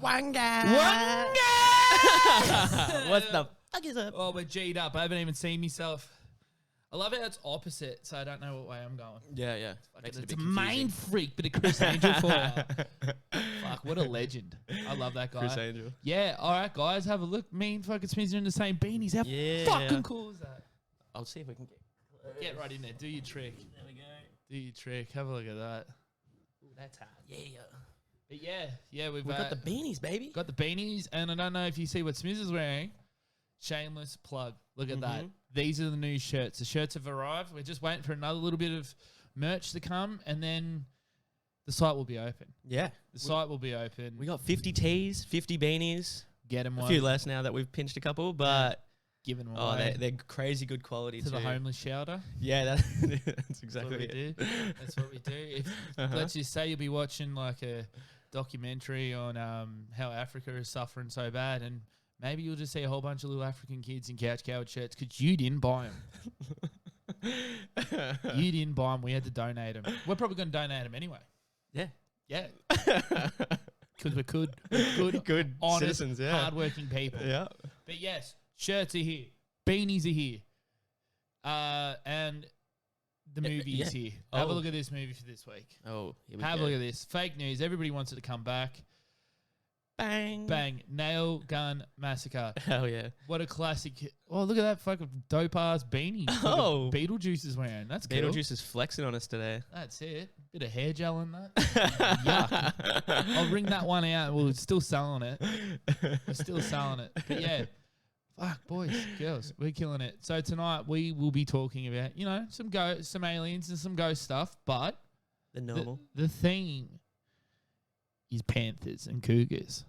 WUNGAAA. What the fuck is up? Oh, we're G'd up. I haven't even seen myself. I love how it's opposite, so I don't know what way I'm going. Yeah. It's a mind freak, but a Chris Angel for you. Fuck, what a legend. I love that guy. Chris Angel. Yeah, all right, guys, have a look. Me and fucking Smiths are in the same beanies. How fucking cool is that? I'll see if we can Get right in there. Do your trick. There we go. Do your trick. Have a look at that. Ooh, that's hard. Yeah. But yeah, we've Got the beanies, baby. Got the beanies, and I don't know if you see what Smiths is wearing. Shameless plug. Look at that. These are the new shirts. The shirts have arrived. We're just waiting for another little bit of merch to come, and then the site will be open. Yeah. The site will be open. We got 50 tees, 50 beanies. Get them a few less now that we've pinched a couple, but giving them away. They're crazy good quality to too. the homeless shelter. Yeah, that's exactly what we do. That's what we do. Let's just say you'll be watching like a documentary on how Africa is suffering so bad, and maybe you'll just see a whole bunch of little African kids in couch coward shirts because you didn't buy them. You didn't buy them. We had to donate them. We're probably going to donate them anyway. Yeah. Because we're good, honest, citizens, hardworking people. Yeah. But yes, shirts are here. Beanies are here. And the movie is here. Have a look at this movie for this week. Oh, here we Have go. a look at this. Fake news. Everybody wants it to come back. Bang. Bang. Nail Gun Massacre. Hell yeah. What a classic. Oh, look at that fucking dope-ass beanie. Oh. Beetlejuice is wearing. That's cool. Beetlejuice is flexing on us today. That's it. Bit of hair gel in that. Yuck. I'll ring that one out. We're still selling it. We're still selling it. But yeah. Fuck, boys, girls, we're killing it. So tonight we will be talking about, some aliens and some ghost stuff, but The normal. the theme is panthers and cougars.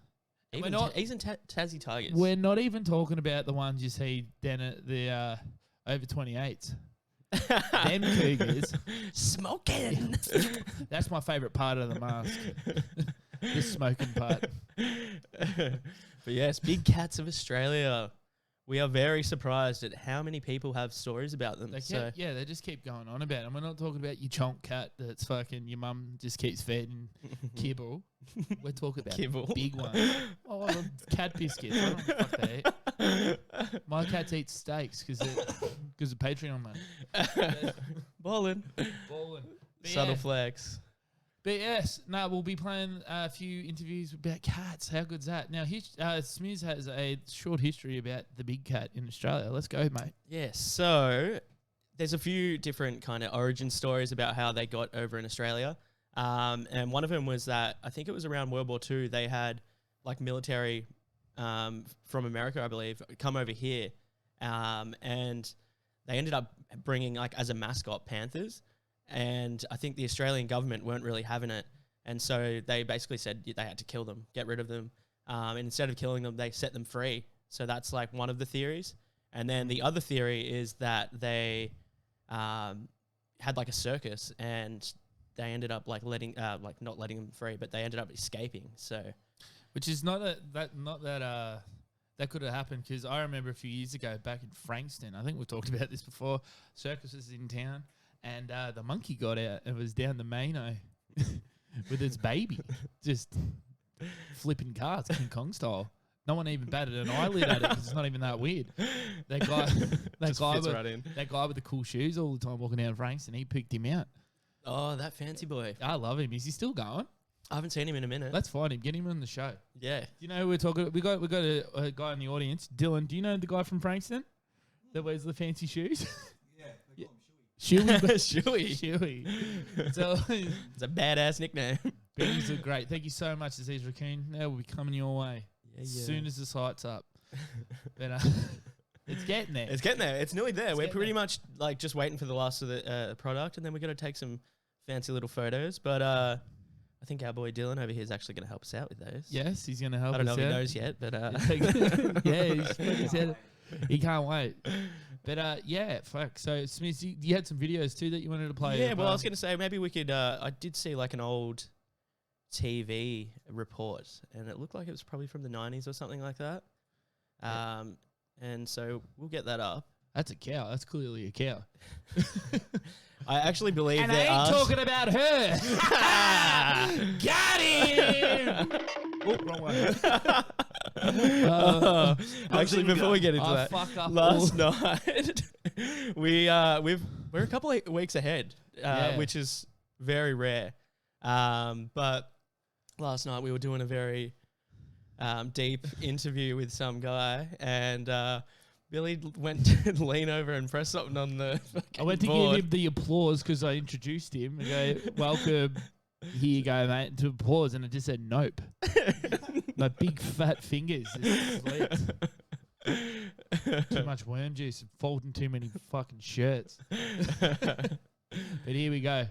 Even Tassie Tigers. We're not even talking about the ones you see down at the over 28s. Them cougars. Smoking. That's my favourite part of the mask. The smoking part. But yes, big cats of Australia. We are very surprised at how many people have stories about them. They just keep going on about them. We're not talking about your chonk cat that's fucking your mum just keeps feeding kibble. We're talking about Kibble. big ones. Oh, cat biscuits. I don't know what the fuck they eat. My cats eat steaks because of Patreon money. Ballin'. Subtle flex. But yes, we'll be playing a few interviews about cats. How good's that? Now, Smiz has a short history about the big cat in Australia. Let's go, mate. Yes, so there's a few different kind of origin stories about how they got over in Australia. And one of them was that I think it was around World War II, they had like military from America, I believe, come over here. And they ended up bringing like as a mascot panthers. And I think the Australian government weren't really having it. And so they basically said they had to kill them, get rid of them. And instead of killing them, they set them free. So that's like one of the theories. And then the other theory is that they had like a circus and they ended up like not letting them free, but they ended up escaping. So, which is that could have happened because I remember a few years ago back in Frankston, I think we've talked about this before, circus was in town. And the monkey got out and was down the maino with its baby, just flipping cars, King Kong style. No one even batted an eyelid at it because it's not even that weird. That guy with the cool shoes all the time walking down Frankston, he picked him out. Oh, that fancy boy. I love him. Is he still going? I haven't seen him in a minute. Let's find him. Get him on the show. Yeah. You know, we're talking. We got a guy in the audience, Dylan. Do you know the guy from Frankston that wears the fancy shoes? Yeah, they call him Shuey. So it's a badass nickname. Beanies are great. Thank you so much, Aziz Raccoon. Now we'll be coming your way as soon as the site's up. But it's getting there. It's nearly there. We're pretty much like just waiting for the last of the product, and then we're going to take some fancy little photos. But I think our boy Dylan over here is actually going to help us out with those. Yes, he's going to help us out. I don't know if he knows yet, but he can't wait. But fuck. So Smith, you had some videos too that you wanted to play. Yeah, well, I was going to say maybe we could. I did see like an old TV report, and it looked like it was probably from the 90s or something like that. And so we'll get that up. That's a cow. That's clearly a cow. I actually believe and I ain't talking about her. Got him. Oh, wrong one. Actually, before we get into I that, fuck up last night we're a couple of weeks ahead, which is very rare. But last night we were doing a very deep interview with some guy, and Billy went to lean over and press something on the I went to board. give him the applause because I introduced him. I go, welcome. Here you go, mate. To applause, and I just said nope. My big fat fingers just slipped. Too much worm juice and folding too many fucking shirts. But here we go.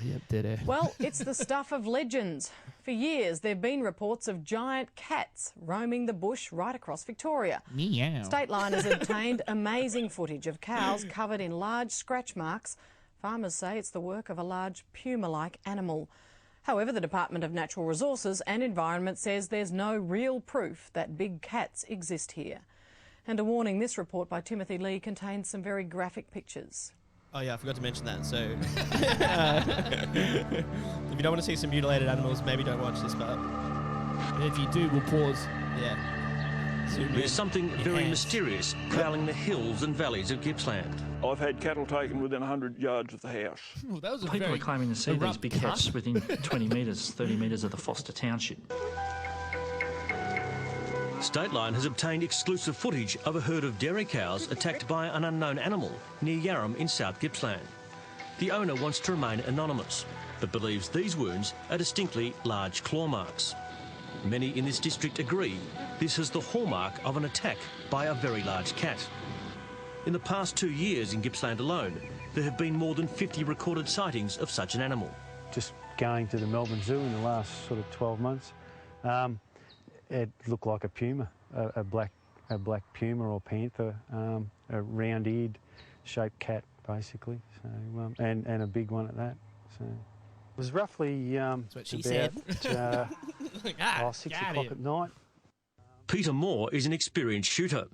Yep, dead air. Well, it's the stuff of legends. For years, there have been reports of giant cats roaming the bush right across Victoria. Meow. State Line has obtained amazing footage of cows covered in large scratch marks. Farmers say it's the work of a large puma-like animal. However, the Department of Natural Resources and Environment says there's no real proof that big cats exist here. And a warning, this report by Timothy Lee contains some very graphic pictures. Oh yeah, I forgot to mention that. So, if you don't want to see some mutilated animals, maybe don't watch this part. And if you do, we'll pause. Yeah. There's something very mysterious prowling the hills and valleys of Gippsland. I've had cattle taken within 100 yards of the house. Well, that was a People very are claiming to see these abrupt big cut. cats within 20 metres, 30 metres of the Foster Township. State Line has obtained exclusive footage of a herd of dairy cows attacked by an unknown animal near Yarram in South Gippsland. The owner wants to remain anonymous, but believes these wounds are distinctly large claw marks. Many in this district agree this is the hallmark of an attack by a very large cat. In the past 2 years in Gippsland alone, there have been more than 50 recorded sightings of such an animal. Just going to the Melbourne Zoo in the last sort of 12 months, it looked like a puma, a black puma or panther, a round-eared shaped cat basically, so, and a big one at that. So it was roughly That's what she about said. 6 o'clock at night. Peter Moore is an experienced shooter.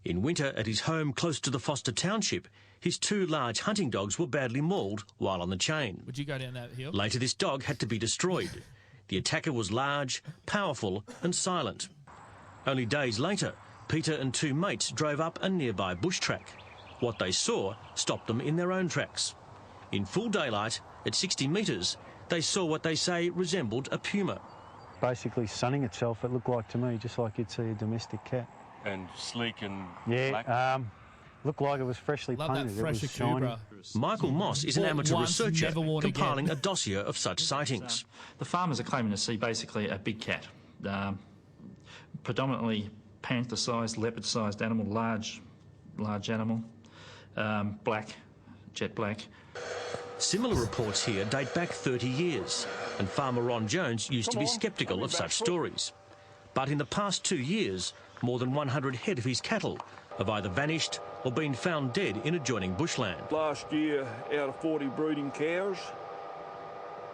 In winter at his home close to the Foster Township, his 2 large hunting dogs were badly mauled while on the chain. Would you go down that hill? Later this dog had to be destroyed. The attacker was large, powerful and silent. Only days later, Peter and 2 mates drove up a nearby bush track. What they saw stopped them in their own tracks. In full daylight, at 60 metres, they saw what they say resembled a puma. Basically sunning itself, it looked like to me, just like you'd see a domestic cat. And sleek and black? Looked like it was freshly Love that painted. It fresh was shiny. Akubra. Michael Moss is an Bought amateur once, researcher never worn compiling again. a dossier of such sightings. The farmers are claiming to see basically a big cat, predominantly panther-sized, leopard-sized animal, large animal, black, jet black. Similar reports here date back 30 years, and farmer Ron Jones used to be sceptical of such stories. But in the past 2 years, more than 100 head of his cattle have either vanished or been found dead in adjoining bushland. last year, out of 40 breeding cows,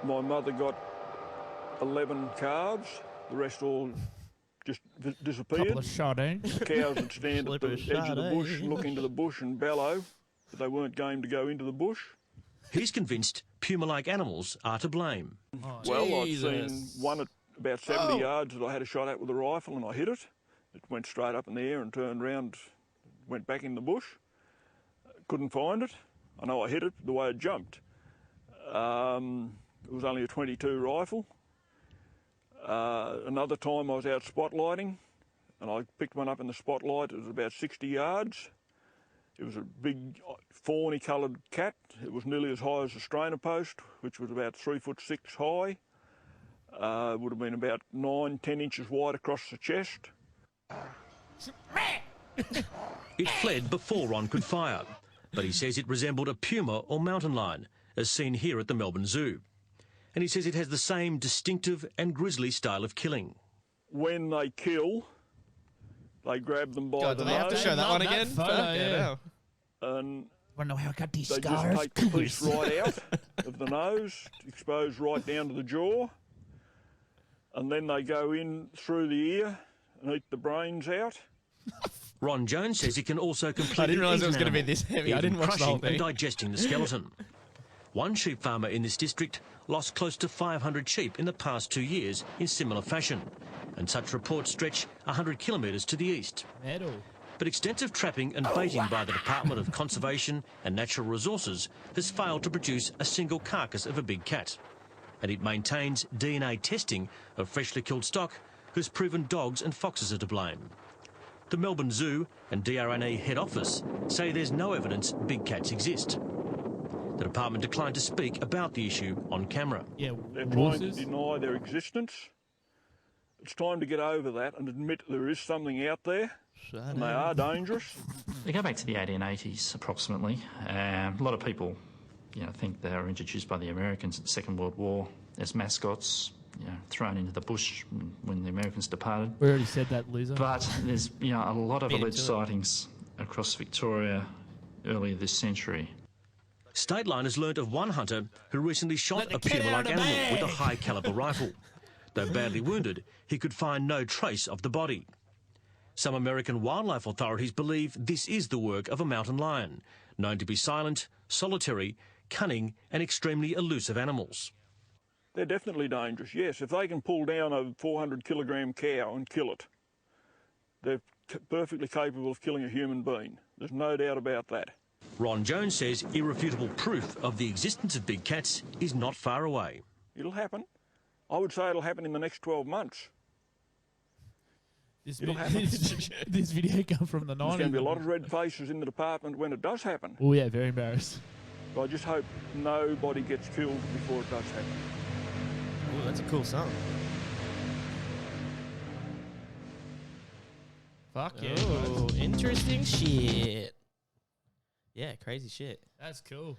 my mother got 11 calves. The rest all just disappeared. Couple of sardines. Cows would stand at the Slippery edge of the bush, Sade. look into the bush and bellow, but they weren't game to go into the bush. He's convinced puma-like animals are to blame. Well, I'd Jesus. seen one at about 70 yards that I had a shot at with a rifle and I hit it. It went straight up in the air and turned round, went back in the bush. Couldn't find it. I know I hit it the way it jumped. It was only a 22 rifle. Another time I was out spotlighting and I picked one up in the spotlight. It was about 60 yards. It was a big fawny coloured cat. It was nearly as high as a strainer post, which was about 3'6" high. Would have been about 9-10 inches wide across the chest. It fled before Ron could fire, but he says it resembled a puma or mountain lion, as seen here at the Melbourne Zoo. And he says it has the same distinctive and grisly style of killing. When they kill, they grab them by God, the do they have to nose show that Love one that again? photo, Fuck, yeah. hell. and Wanna know how I got these they scars? just take the piece right out of the nose, exposed right down to the jaw, and then they go in through the ear and eat the brains out. Ron Jones says it can also completely I didn't realise eat it was an going to be animal, this heavy. I even didn't watch the crushing whole and thing. digesting the skeleton. One sheep farmer in this district lost close to 500 sheep in the past 2 years in similar fashion, and such reports stretch 100 kilometres to the east. Metal. But extensive trapping and baiting by the Department of Conservation and Natural Resources has failed to produce a single carcass of a big cat. And it maintains DNA testing of freshly killed stock has proven dogs and foxes are to blame. The Melbourne Zoo and DRNA head office say there's no evidence big cats exist. The department declined to speak about the issue on camera. Yeah, They're trying to deny their existence. It's time to get over that and admit there is something out there, and they are dangerous. They go back to the 1880s approximately. A lot of people, think they were introduced by the Americans in the Second World War as mascots, thrown into the bush when the Americans departed. We already said that, loser. But there's, a lot of Beat it alleged to it. sightings across Victoria earlier this century. Stateline has learnt of one hunter who recently shot Let the a cat out puma-like of the animal with a bag. high-caliber rifle. Though badly wounded, he could find no trace of the body. Some American wildlife authorities believe this is the work of a mountain lion, known to be silent, solitary, cunning and extremely elusive animals. They're definitely dangerous, yes. If they can pull down a 400-kilogram cow and kill it, they're perfectly capable of killing a human being. There's no doubt about that. Ron Jones says irrefutable proof of the existence of big cats is not far away. It'll happen. I would say it'll happen in the next 12 months. This, It'll vi- happen. this video come from the 90s. There's going to be a lot of red faces in the department when it does happen. Oh, yeah, very embarrassed. But I just hope nobody gets killed before it does happen. Ooh, that's a cool song. Fuck yeah. Oh, guys. interesting shit. Yeah, crazy shit. That's cool.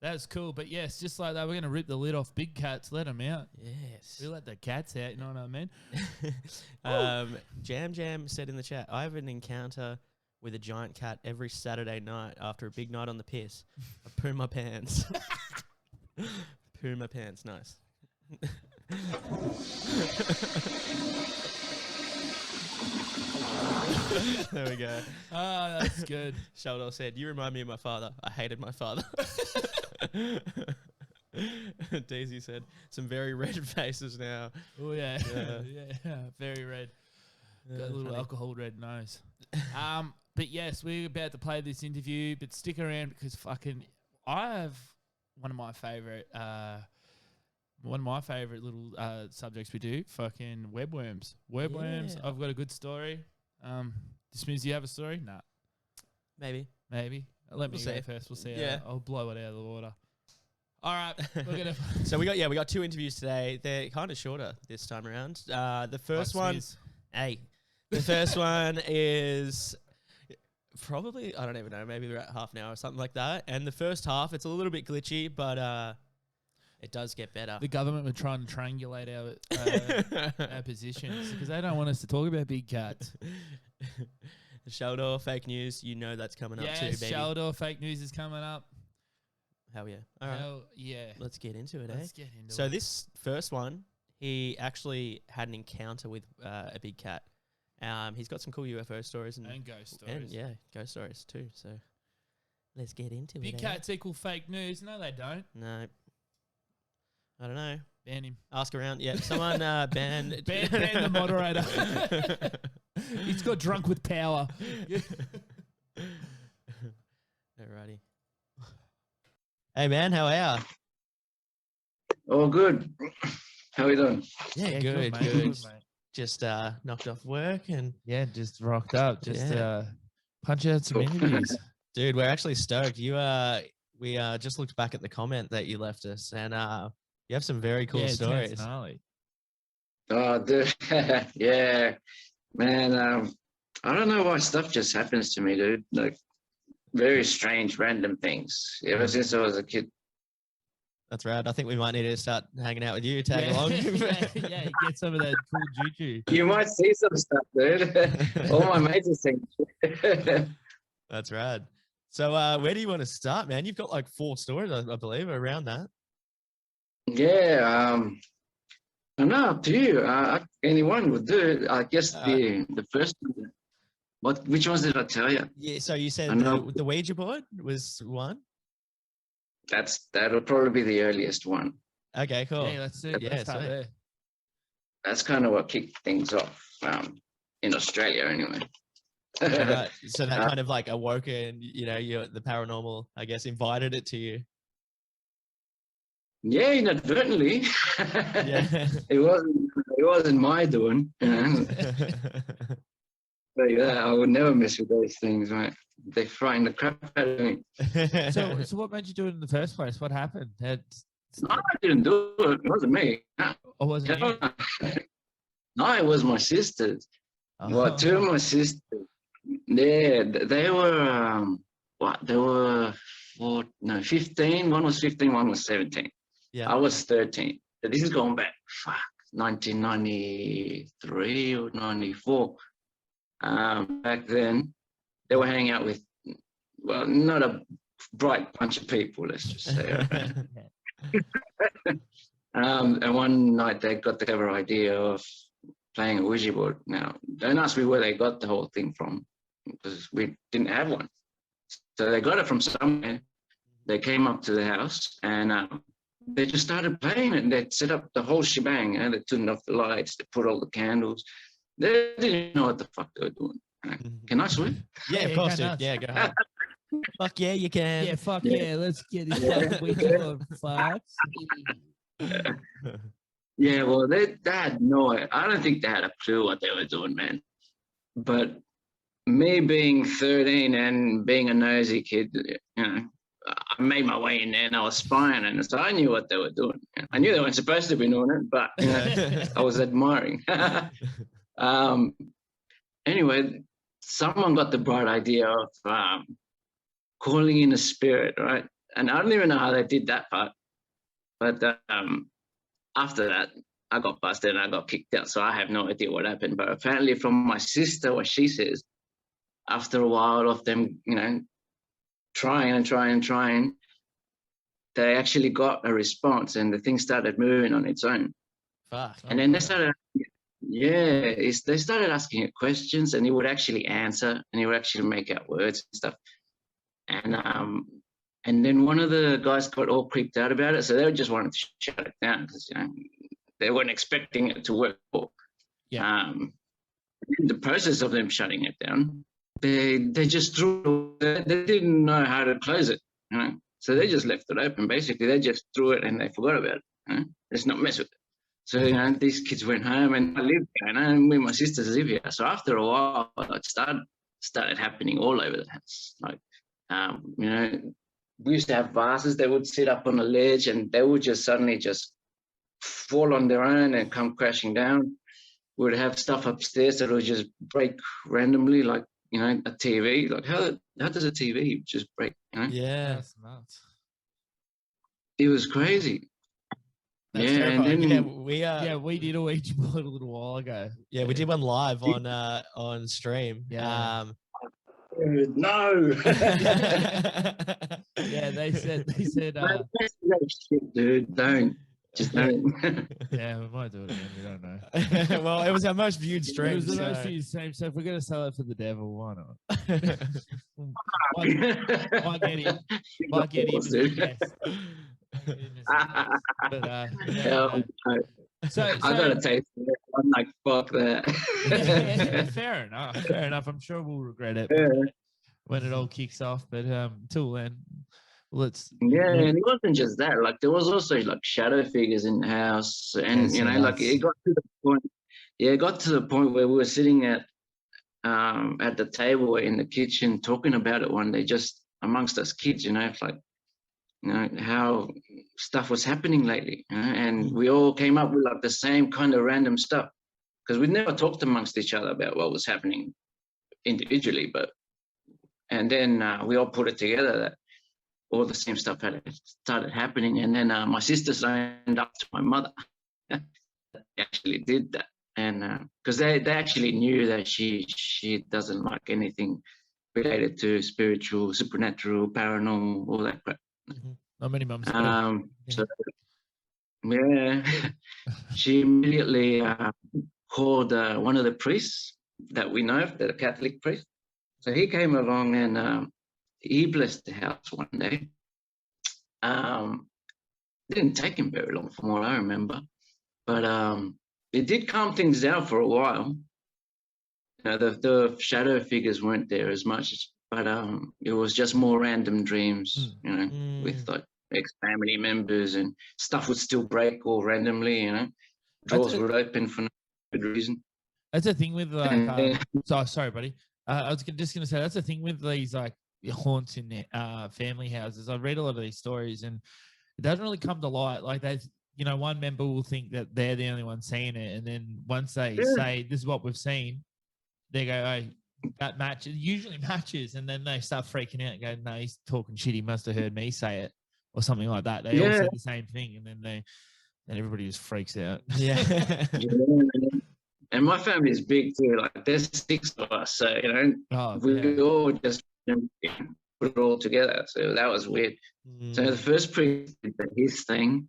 That's cool. But yes, just like that, we're going to rip the lid off big cats, let them out. Yes. We let the cats out, you know what I mean? Jam said in the chat, I have an encounter with a giant cat every Saturday night after a big night on the piss. I poo my pants. Poo my pants, nice. There we go. Ah, that's good. Sheldon said, you remind me of my father. I hated my father. Daisy said, some very red faces now. Oh, yeah. Yeah. Yeah, very red. Got a little Funny. alcohol red nose. But yes, we're about to play this interview, but stick around because fucking I have one of my favorite little subjects we do, fucking webworms. Webworms, Yeah. I've got a good story. This means you have a story? Nah, Maybe. maybe. Let me We'll go see. first. We'll see. Yeah. I'll blow it out of the water. All right, we're gonna. So we got 2 interviews today. They're kind of shorter this time around. The first one, the first one is probably, I don't even know, maybe about half an hour or something like that. And the first half, it's a little bit glitchy, but it does get better. The government were trying to triangulate our positions because they don't want us to talk about big cats. Sheldon, fake news, you know that's coming up too, Yes, baby. Sheldon, fake news is coming up. Hell yeah. All right, Hell yeah. let's get into it, Let's get into So it. this first one, he actually had an encounter with a big cat. He's got some cool UFO stories and ghost stories. And yeah, ghost stories too. So let's get into Big it. cats equal fake news. No, they don't. No, I don't know. Ban him. Ask around. Yeah, someone ban Ban the moderator. He's got drunk with power. Alrighty. Hey man, how are you? All good. How are you doing? Yeah, good, mate, good. mate. Just knocked off work and Yeah, just rocked up. Just Yeah. punch out some interviews. dude, we're actually stoked. We just looked back at the comment that you left us, and you have some very cool yeah, it sounds stories. gnarly. Oh, dude. Yeah, man. I don't know why stuff just happens to me, dude. Like very strange, random things. Ever since I was a kid. That's right. I think we might need to start hanging out with you, tag along. yeah, get some of that cool juju. You might see some stuff, dude. All my mates are saying. That's rad. So where do you want to start, man? You've got like 4 stories, I believe, around that. Yeah. I know, up to you. Anyone would do. I guess the first one. Which ones did I tell you? Yeah. So you said I know. the Ouija board was one. that'll probably be the earliest one. Okay, cool. Yeah, let's do it. Yeah, Let's start sweet. there. That's kind of what kicked things off in Australia, anyway. Right. So that kind of like awoken, you know, the paranormal, I guess, invited it to you. Yeah, inadvertently. Yeah. It wasn't my doing. You know? But yeah, I would never mess with those things, mate. They frighten the crap out of me. So what made you do it in the first place? What happened? No, I didn't do it. It wasn't me. Or was it you? No, it was my sisters. Well, two of my sisters. Yeah, they were they were 15. One was 15, one was 17. Yeah. I was 13. So this is going back 1993 or 94. Back then, they were hanging out with, well, not a bright bunch of people, let's just say. And one night they got the clever idea of playing a Ouija board. Now, don't ask me where they got the whole thing from, because we didn't have one. So they got it from somewhere. They came up to the house and they just started playing it. They set up the whole shebang. They turned off the lights, they put all the candles. They didn't know what the fuck they were doing. Can I swim? Yeah, of course, dude. Yeah, go ahead. Fuck yeah, you can. Yeah, fuck yeah. Let's get it. Fucks. Yeah, well, they had no, I don't think they had a clue what they were doing, man. But me being 13 and being a nosy kid, you know, I made my way in there and I was spying, and so I knew what they were doing. I knew they weren't supposed to be doing it, but you know, I was admiring. Anyway, someone got the bright idea of calling in a spirit, right? And I don't even know how they did that part. But after that, I got busted and I got kicked out. So I have no idea what happened. But apparently from my sister, what she says, after a while of them, you know, trying, they actually got a response and the thing started moving on its own. Fuck. And then they started, they started asking it questions, and he would actually answer and he would actually make out words and stuff. And then one of the guys got all creeped out about it, so they just wanted to shut it down because, you know, they weren't expecting it to work. Yeah. In the process of them shutting it down, they just threw it. They didn't know how to close it, you know? So they just left it open. Basically, they just threw it and they forgot about it. You know? Let's not mess with it. So, you know, these kids went home and I lived there, you know, and me and my sisters live here. So after a while, it started happening all over the house. Like, you know, we used to have vases that would sit up on a ledge and they would just suddenly just fall on their own and come crashing down. We would have stuff upstairs that would just break randomly, like, you know, a TV. Like, how does a TV just break, you know? Yeah. That's nuts. It was crazy. That's yeah, terrifying. and then We did a Ouija board a little while ago. Yeah, we did one live on stream. Yeah. no. Yeah, they said Shit, dude, don't. Just don't. yeah, we might do it again. We don't know. Well, it was our most viewed stream. It was the so- most viewed stream, so if we're gonna sell it for the devil, why not? Might get him as a guest. But Hell, no. so I gotta taste it. I'm like, fuck that. yeah, fair enough. I'm sure we'll regret it when it all kicks off. But until then, let's. Yeah, and it wasn't just that. Like, there was also like shadow figures in the house, and Yeah, you know, like it got to the point. Yeah, it got to the point where we were sitting at the table in the kitchen talking about it one day, just amongst us kids. You know, it's like, you know, how stuff was happening lately, you know? And we all came up with like the same kind of random stuff because we'd never talked amongst each other about what was happening individually, and then we all put it together that all the same stuff had started happening. And then my sister signed up to my mother. They actually did that, and because they actually knew that she doesn't like anything related to spiritual, supernatural, paranormal, all that crap. Not many mums. So yeah, she immediately called one of the priests that we know, the Catholic priest. So he came along and he blessed the house one day. Didn't take him very long from what I remember, but it did calm things down for a while. You know, the shadow figures weren't there as much, but it was just more random dreams, you know, with like ex-family members, and stuff would still break all randomly, you know, drawers would open for no good reason. That's the thing with like, And then- sorry, buddy. I was just going to say, that's the thing with these like haunts in family houses. I read a lot of these stories and it doesn't really come to light. Like there's, you know, one member will think that they're the only one seeing it. And then once they say, this is what we've seen, they go, oh, that matches, usually matches. And then they start freaking out and go, no, he's talking shit. He must have heard me say it or something like that. They all say the same thing. And then everybody just freaks out. Yeah. And my family is big too. Like there's 6 of us, so you know, we all just put it all together. So that was weird. So the first priest did his thing,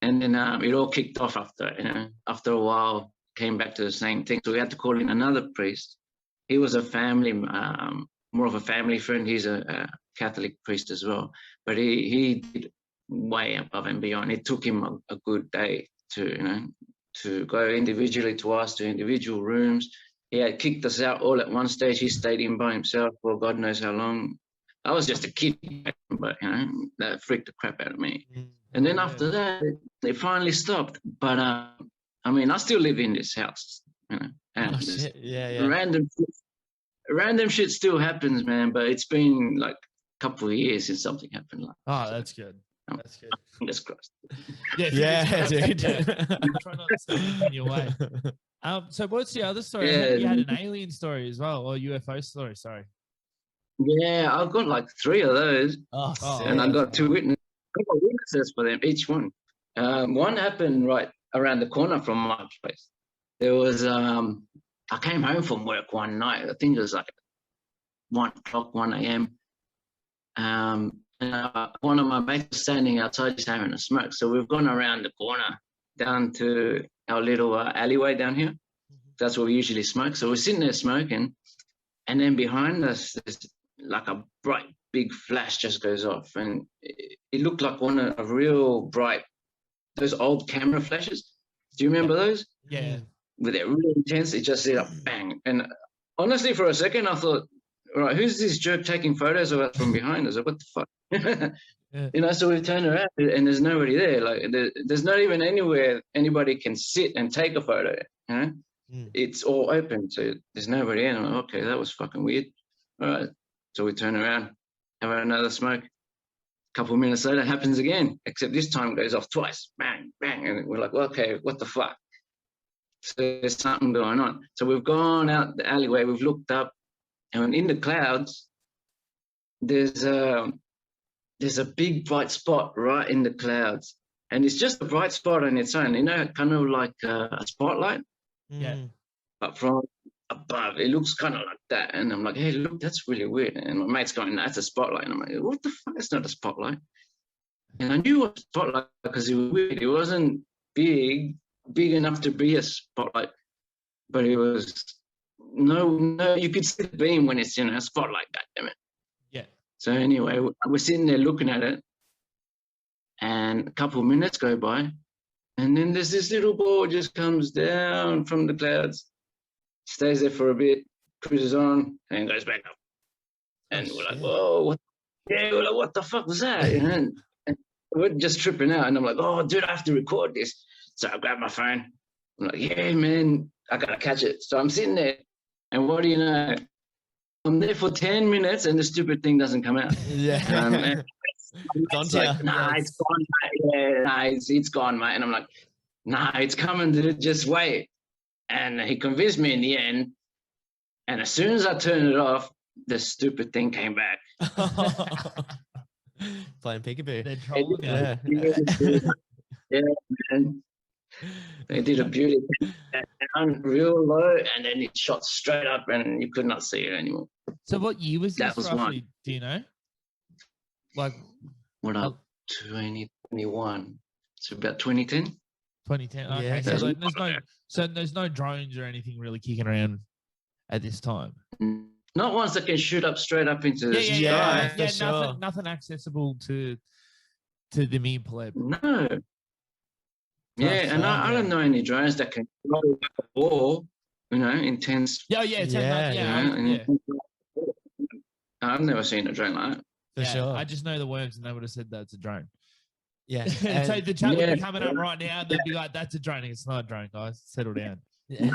and then it all kicked off after. You know, after a while, came back to the same thing. So we had to call in another priest. He was a family, more of a family friend. He's a Catholic priest as well, but he did way above and beyond. It took him a good day to go individually to us, to individual rooms. He had kicked us out all at one stage. He stayed in by himself for God knows how long. I was just a kid, but you know, that freaked the crap out of me. And then after that, it finally stopped. But I mean, I still live in this house, you know, and random shit still happens, man. But it's been like a couple of years since something happened. Like, That's good. That's good. Fingers crossed. Yeah, dude. Try not to stand in your way. So what's the other story? Yeah. You had an alien story as well, or UFO story, sorry. Yeah, I've got like 3 of those. And I got 2 witnesses for them, each one. One happened right around the corner from my place. There was, I came home from work one night. I think it was like 1 o'clock, 1 a.m. One of my mates was standing outside just having a smoke. So we've gone around the corner down to our little alleyway down here. That's where we usually smoke. So we're sitting there smoking, and then behind us, there's like a bright big flash just goes off, and it looked like one of a real bright, those old camera flashes. Do you remember those? Yeah. With it really intense, it just did a bang. And honestly, for a second, I thought, all right, who's this jerk taking photos of us from behind us? Like, what the fuck? You know, so we turn around and there's nobody there. Like, there's not even anywhere anybody can sit and take a photo. You know, it's all open, so there's nobody in. I'm like, okay, that was fucking weird. All right, so we turn around, have another smoke. A couple of minutes later, it happens again, except this time it goes off twice. Bang, bang, and we're like, well, okay, what the fuck? So there's something going on. So we've gone out the alleyway, we've looked up, and in the clouds, there's a big bright spot right in the clouds, and it's just a bright spot on its own. You know, kind of like a spotlight. Yeah. But from above, it looks kind of like that. And I'm like, hey, look, that's really weird. And my mate's going, that's a spotlight. And I'm like, what the fuck? It's not a spotlight. And I knew what spotlight because it was weird. It wasn't big enough to be a spotlight, but it was no, you could see the beam when it's in a spotlight, goddammit. Yeah. So anyway, we're sitting there looking at it, and a couple of minutes go by, and then there's this little ball just comes down from the clouds, stays there for a bit, cruises on, and goes back up. And we're like, whoa, what? Yeah, we're like, what the fuck was that? And we're just tripping out, and I'm like, oh, dude, I have to record this. So I grab my phone. I'm like, yeah, man, I gotta catch it. So I'm sitting there, and what do you know? I'm there for 10 minutes, and the stupid thing doesn't come out. Yeah. It's like, nah, it's gone, mate. Yeah, nah, it's gone, mate. And I'm like, nah, it's coming, dude. Just wait. And he convinced me in the end. And as soon as I turned it off, the stupid thing came back. Playing peekaboo. They're trolling. Yeah, man. They did a beauty down real low, and then it shot straight up, and you could not see it anymore. So what year was That this was roughly? one. Do you know? Like What up? 2021. It's about 2010. 2010. Okay. Yeah, So, okay. there's no drones or anything really kicking around at this time. Not ones that can shoot up straight up into the sky. for sure. Nothing accessible to to the mere pleb. No. Yeah, and I don't know any drones that can fly like a ball, intense. Yeah, I've never seen a drone like that. For sure. I just know the worms, and they would have said that's a drone. Yeah. So the chat would be coming up right now, and they'd be like, "That's a drone." It's not a drone, guys. Settle down. Yeah.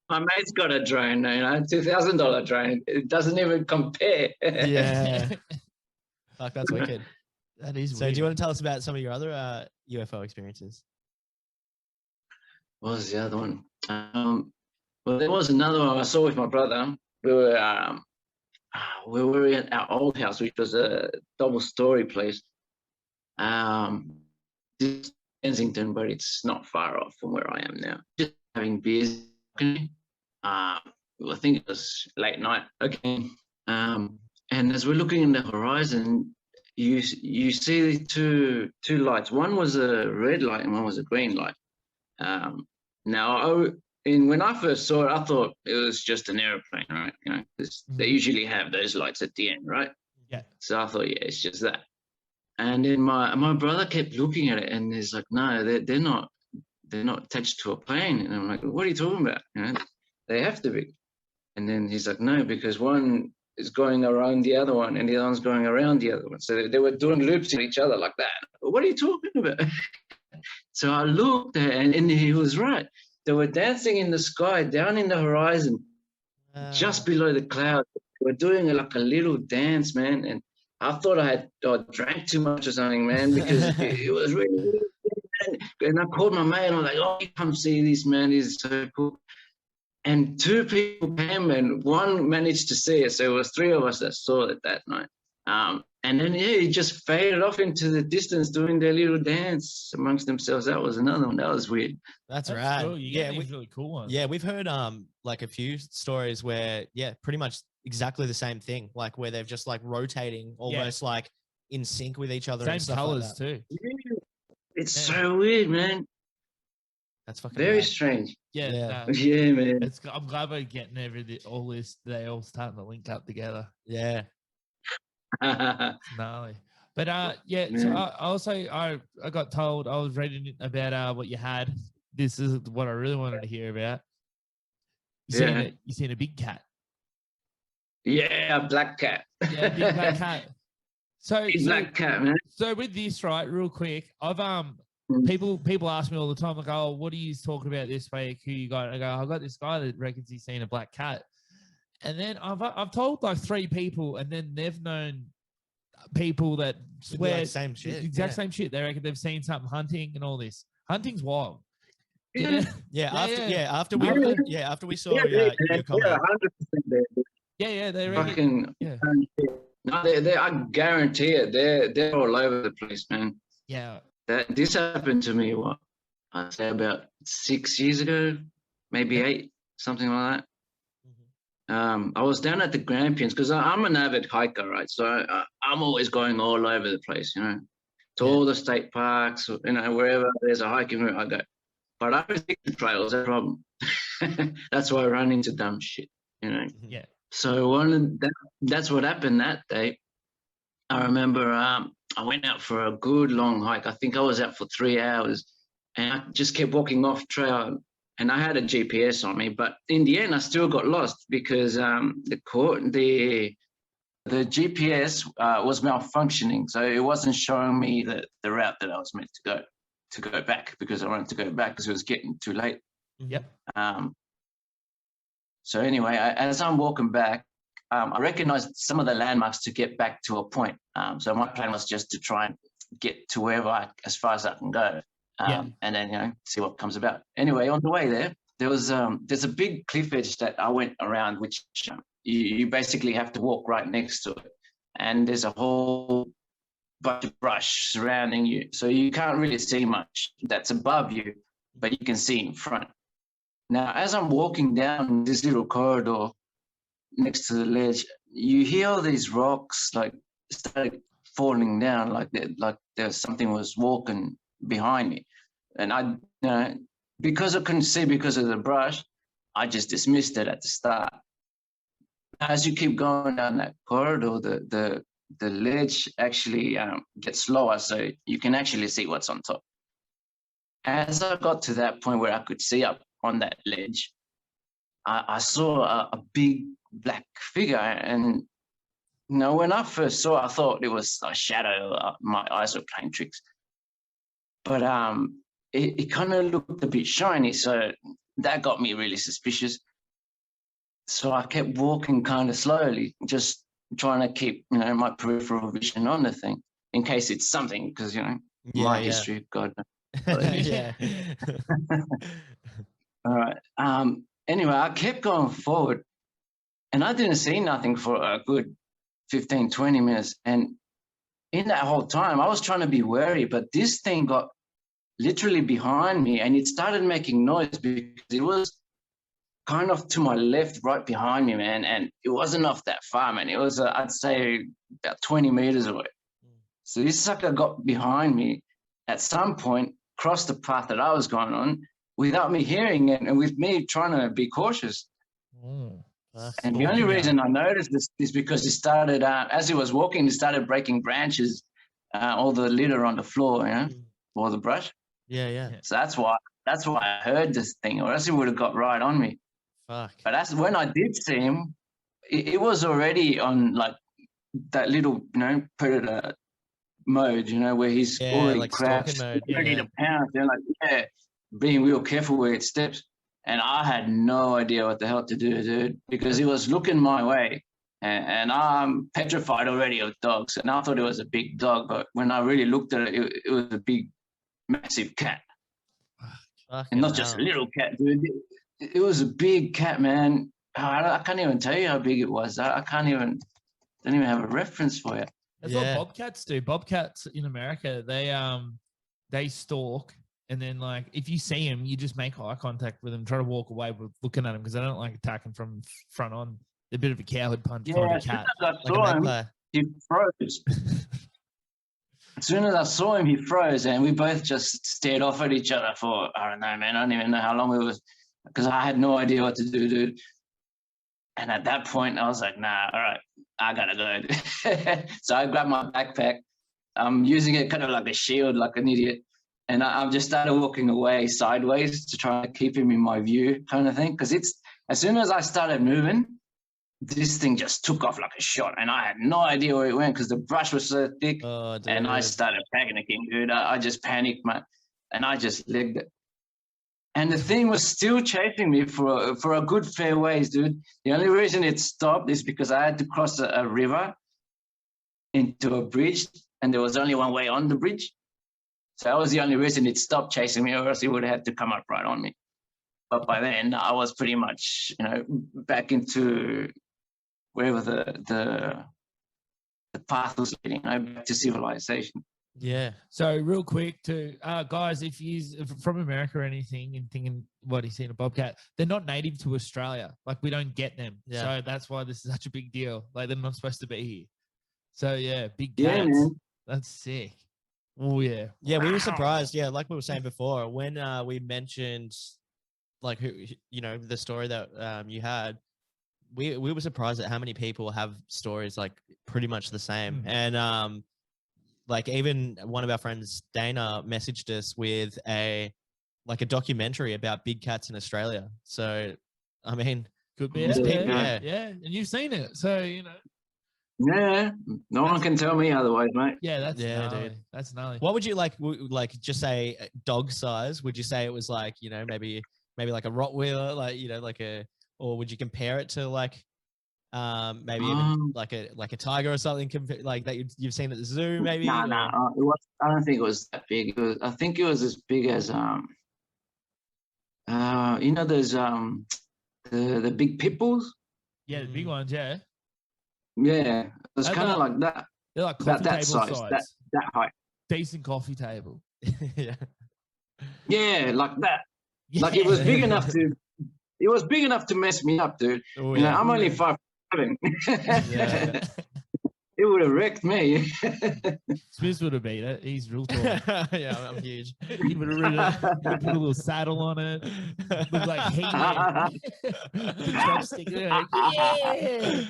My mate's got a drone, $2,000 drone. It doesn't even compare. Yeah. Fuck, that's wicked. That is So weird. do you want to tell us about some of your other UFO experiences? What was the other one? Well, there was another one I saw with my brother. We were at our old house, which was a double-story place. This Kensington, but it's not far off from where I am now. Just having beers. I think it was late night again. And as we're looking in the horizon, you see two lights. One was a red light and one was a green light. When I first saw it, I thought it was just an airplane, right? They usually have those lights at the end, right? Yeah. So I thought, yeah, it's just that. And then my brother kept looking at it, and he's like, no, they're not attached to a plane. And I'm like, what are you talking about? They have to be. And then he's like, no, because one is going around the other one, and the other one's going around the other one. So they were doing loops in each other like that. What are you talking about? So I looked at it, and he was right. They were dancing in the sky, down in the horizon, just below the clouds. They were doing like a little dance, man. And I thought I drank too much or something, man, because it was really, really good, man. And I called my mate, and I was like, oh, you come see this, man. This is so cool. And two people came, and one managed to see it. So it was three of us that saw it that night. And then, it just faded off into the distance doing their little dance amongst themselves. That was another one. That was weird. That's right. Cool. You get these really cool ones. Yeah, we've heard like a few stories where, pretty much exactly the same thing, like where they've just like rotating almost like in sync with each other. Same colors too. Yeah. It's so weird, man. That's fucking very mad. strange. Yeah. Yeah, man. I'm glad we're getting all this. They all starting to link up together. Yeah. It's gnarly. But so I got told, I was reading about what you had. This is what I really wanted to hear about. You seen a big cat. Yeah, a black cat. Yeah, big black cat. Black cat, man. So with this, right, real quick, I've people ask me all the time, like, oh, what are you talking about this week? Who you got? I go, I got this guy that reckons he's seen a black cat. And then I've told like three people, and then they've known people that swear same shit. Exact same shit. They reckon they've seen something hunting and all this. Hunting's wild. After we saw your comment. 100%. They reckon. No, I guarantee it. They're all over the place, man. Yeah. This happened to me, I'd say about 6 years ago, maybe 8, something like that. I was down at the Grampians because I'm an avid hiker, right? So I'm always going all over the place, to all the state parks, wherever there's a hiking route, I go. But I don't think the trails are a problem. That's why I run into dumb shit, Yeah. So that's what happened that day. I remember I went out for a good long hike. I think I was out for 3 hours, and I just kept walking off trail. And I had a GPS on me, but in the end, I still got lost because the GPS was malfunctioning, so it wasn't showing me the route that I was meant to go back, because I wanted to go back because it was getting too late. Yep. So anyway, as I'm walking back, I recognized some of the landmarks to get back to a point. So my plan was just to try and get to wherever as far as I can go. And then, see what comes about. Anyway, on the way there's a big cliff edge that I went around, which you basically have to walk right next to it. And there's a whole bunch of brush surrounding you. So you can't really see much that's above you, but you can see in front. Now, as I'm walking down this little corridor next to the ledge, you hear all these rocks like started falling down, like there's something was walking behind me. And because I couldn't see because of the brush, I just dismissed it at the start. As you keep going down that corridor, the the ledge actually gets lower, so you can actually see what's on top. As I got to that point where I could see up on that ledge, I saw a big black figure, and when I first saw it, I thought it was a shadow. My eyes were playing tricks, but it kind of looked a bit shiny, so that got me really suspicious. So I kept walking kind of slowly, just trying to keep, my peripheral vision on the thing in case it's something, because, my history, God knows. Yeah. All right. Anyway, I kept going forward, and I didn't see nothing for a good 15, 20 minutes. And in that whole time, I was trying to be wary, but this thing got literally behind me, and it started making noise because it was kind of to my left, right behind me, man. And it wasn't off that far, man. It was, I'd say, about 20 meters away. So this sucker got behind me at some point, crossed the path that I was going on without me hearing it, and with me trying to be cautious. And the only reason I noticed this is because he started, as he was walking, he started breaking branches, all the litter on the floor, or the brush. Yeah. So that's why I heard this thing, or else he would have got right on me. Fuck. But that's when I did see him. It was already on like that little, predator mode, where he's already like crouched, mode, ready to pounce. And being real careful where it steps. And I had no idea what the hell to do, dude, because he was looking my way, and I'm petrified already of dogs. And I thought it was a big dog, but when I really looked at it, it was a big, massive cat. And not just a little cat, dude. It was a big cat, man. I can't even tell you how big it was. I don't even have a reference for it. That's what bobcats do. Bobcats in America, they stalk, and then like if you see them, you just make eye contact with them, try to walk away with looking at them because they don't like attacking from front on. They're a bit of a coward punch kind of cat. As soon as I saw him, he froze. As soon as I saw him, he froze, and we both just stared off at each other for, I don't know, man. I don't even know how long it was, because I had no idea what to do, dude. And at that point, I was like, nah, all right, I gotta go. So I grabbed my backpack. I'm using it kind of like a shield, like an idiot. And I just started walking away sideways to try to keep him in my view kind of thing. Because as soon as I started moving, this thing just took off like a shot. And I had no idea where it went because the brush was so thick. Oh, and I started panicking, dude. I just panicked, man. And I just legged it. And the thing was still chasing me for a good fair ways, dude. The only reason it stopped is because I had to cross a river into a bridge, and there was only one way on the bridge. So that was the only reason it stopped chasing me, or else it would have had to come up right on me. But by then, I was pretty much, back into wherever the path was leading, back to civilization. Yeah. So real quick to guys, if you're from America or anything and thinking what he's seen a bobcat, they're not native to Australia. Like we don't get them. Yeah. So that's why this is such a big deal. Like they're not supposed to be here. So yeah, big cats. Yeah, man. That's sick. Oh yeah. Yeah, we were surprised. Yeah, like we were saying before, when we mentioned like who the story that you had, we were surprised at how many people have stories like pretty much the same. And like even one of our friends, Dana, messaged us with a documentary about big cats in Australia. So, I mean, could be. Yeah. And you've seen it, so Yeah, no one can tell me otherwise, mate. Yeah, that's gnarly. Dude. That's gnarly. What would you like just say dog size? Would you say it was like maybe like a Rottweiler, or would you compare it to like maybe even like a tiger or something like that you've seen at the zoo, maybe? No, I don't think it was that big. I think it was as big as there's the big pit bulls. Yeah, the big ones. Yeah. Yeah, it was kind of like that. They're like coffee that table size. That height. Decent coffee table. Yeah. Yeah, like that. Yeah. Like it was big enough to. It was big enough to mess me up, dude. Oh, yeah. I'm only 5'7". Yeah. It would have wrecked me. Smith would have beat it. He's real tall. Yeah, I'm huge. He would have put a little saddle on it. Look like He-Man. The chopstick. Like, yeah.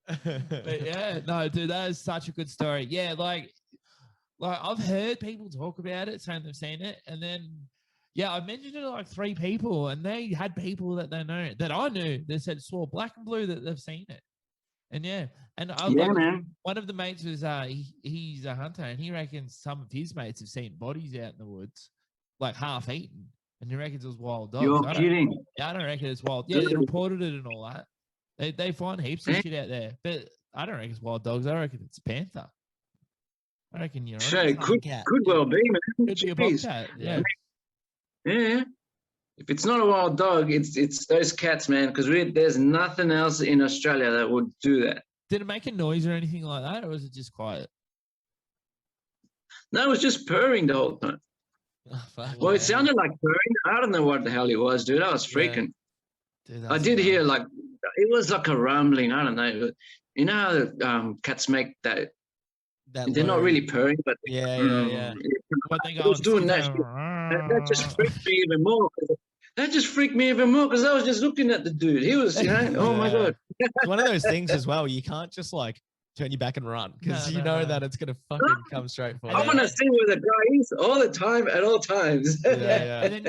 But yeah, no, dude, that is such a good story. Yeah, like I've heard people talk about it, saying they've seen it, and then yeah, I mentioned it to like 3 people, and they had people that they know that I knew that said swore black and blue that they've seen it, and yeah, and I Yeah, like man. one of the mates was he's a hunter, and he reckons some of his mates have seen bodies out in the woods, like half eaten, and he reckons it was wild dogs. You're kidding. I don't reckon it's wild. Yeah, they reported it and all that. They find heaps of Eh? shit out there, but I don't reckon it's wild dogs. I reckon it's a panther. I reckon you're So on it could well be, man. could be a Jeez. bobcat. Yeah. Yeah. If it's not a wild dog, it's those cats, man. Because there's nothing else in Australia that would do that. Did it make a noise or anything like that, or was it just quiet? No, it was just purring the whole time. Oh, fuck. Well, it sounded like purring. I don't know what the hell it was, dude. I was freaking. Dude, I did hear like it was like a rumbling. I don't know. You know how cats make that. They're not really purring, but yeah. What they it go was doing that. That just freaked me even more. That just freaked me even more because I was just looking at the dude. He was, oh my god. It's one of those things as well. You can't just like turn your back and run because you know that it's gonna fucking come straight for you. I want to see where the guy is all the time at all times. Yeah. And then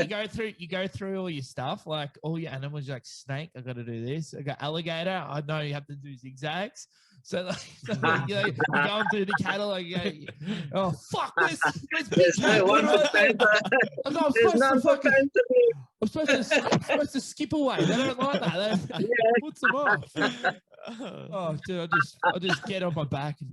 you go through all your stuff, like all your animals. You're like snake, I got to do this. I got alligator. I know you have to do zigzags. So like, you're going through the catalogue. Oh fuck this! There's no one for Santa. There's none for Santa. I'm supposed to skip away. They don't like that. They puts them off. Oh, dude, I'll just get on my back and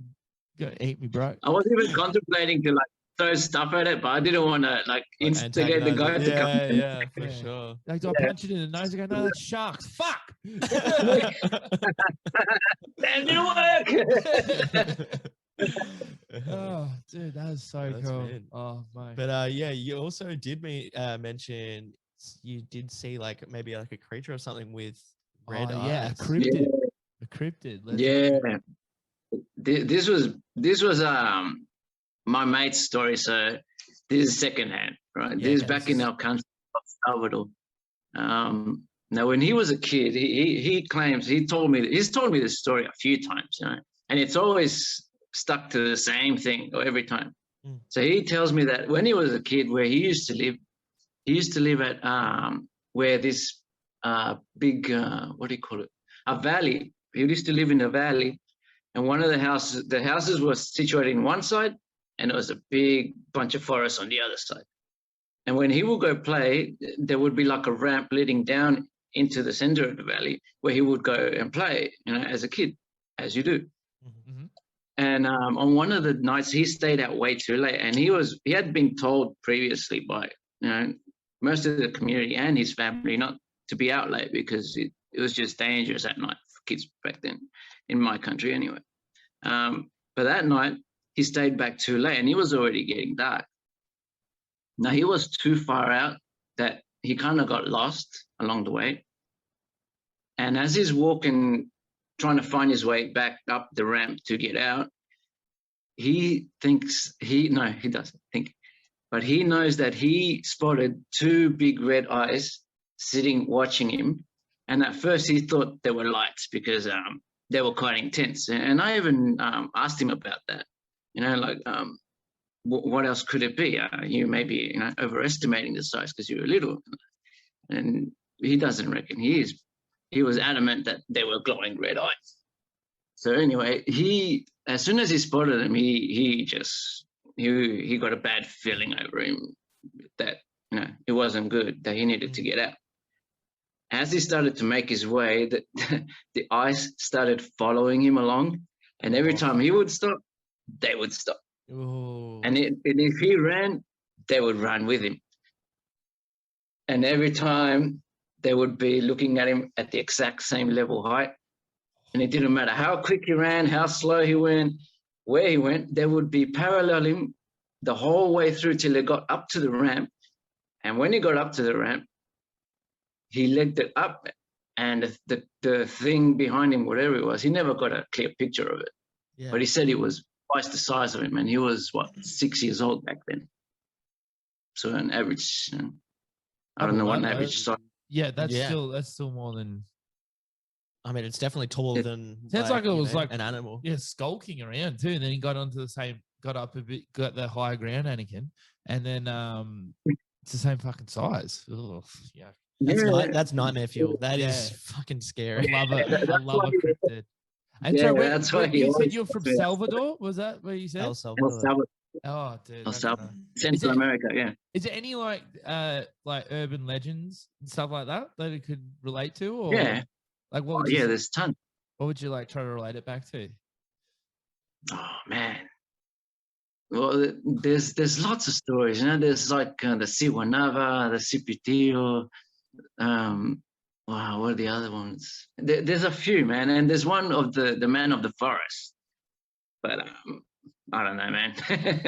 go eat me, bro. I was even contemplating to like throw stuff at it, but I didn't want to like instigate the guy to come. Yeah, for sure. Like, do I punch it in the nose? I go, no, that's sharks. Fuck. That didn't work. Oh, dude, that is so That's cool. weird. Oh, mate. But yeah, you also did mention you did see like maybe like a creature or something with red eyes. Yeah, a cryptid. A cryptid. Yeah. This was my mate's story, so this is secondhand, right? Yeah, this is back in our country, Salvador. Now, when he was a kid, he claims he's told me this story a few times, you know, and it's always stuck to the same thing every time. So he tells me that when he was a kid, where he used to live at where this big what do you call it? A valley. He used to live in a valley, and one of the houses was situated in one side, and it was a big bunch of forest on the other side. And when he would go play, there would be like a ramp leading down into the center of the valley where he would go and play, you know, as a kid, as you do. Mm-hmm. And on one of the nights, he stayed out way too late, and he had been told previously by, you know, most of the community and his family not to be out late because it was just dangerous at night for kids back then, in my country anyway. But that night, he stayed back too late, and it was already getting dark. Now, he was too far out that he kind of got lost along the way. And as he's walking, trying to find his way back up the ramp to get out, he doesn't think, but he knows that he spotted 2 big red eyes sitting watching him. And at first he thought they were lights because they were quite intense. And I even asked him about that, you know, like, what else could it be? You may be, you know, overestimating the size because you were little. And he doesn't reckon. He was adamant that they were glowing red eyes. So anyway, as soon as he spotted them, he got a bad feeling over him that, you know, it wasn't good, that he needed to get out. As he started to make his way, the eyes started following him along, and every time he would stop, they would stop. Ooh. And if he ran, they would run with him. And every time they would be looking at him at the exact same level height. And it didn't matter how quick he ran, how slow he went, where he went, they would be paralleling the whole way through till he got up to the ramp. And when he got up to the ramp, he legged it up, and the thing behind him, whatever it was, he never got a clear picture of it. Yeah. But he said it was twice the size of him, and he was, 6 years old back then. So an average, I don't know what an average size Yeah, that's Yeah. still more than. I mean, it's definitely taller than. Sounds like it you was know, like an animal. Yeah, skulking around too, and then he got up a bit, got the higher ground, Anakin, and then it's the same fucking size. Ugh, yeah, That's nightmare fuel. That is Yeah. fucking I scary. love it. I that's love why a cryptid. And Yeah, so that's why he you said always you're from says that. Salvador. Was that where you said? El El Salvador. Salvador, Oh, dude, El that's Salvador, nice. Central America. Yeah. Is there any like urban legends and stuff like that that it could relate to, or Yeah. like what Oh, would you yeah, say- there's tons. what would you like try to relate it back to? Oh man. Well, there's lots of stories. You know, there's like the Siwanava, the Sipitillo. Wow, what are the other ones? There's a few, man, and there's one of the man of the forest. But I don't know, man.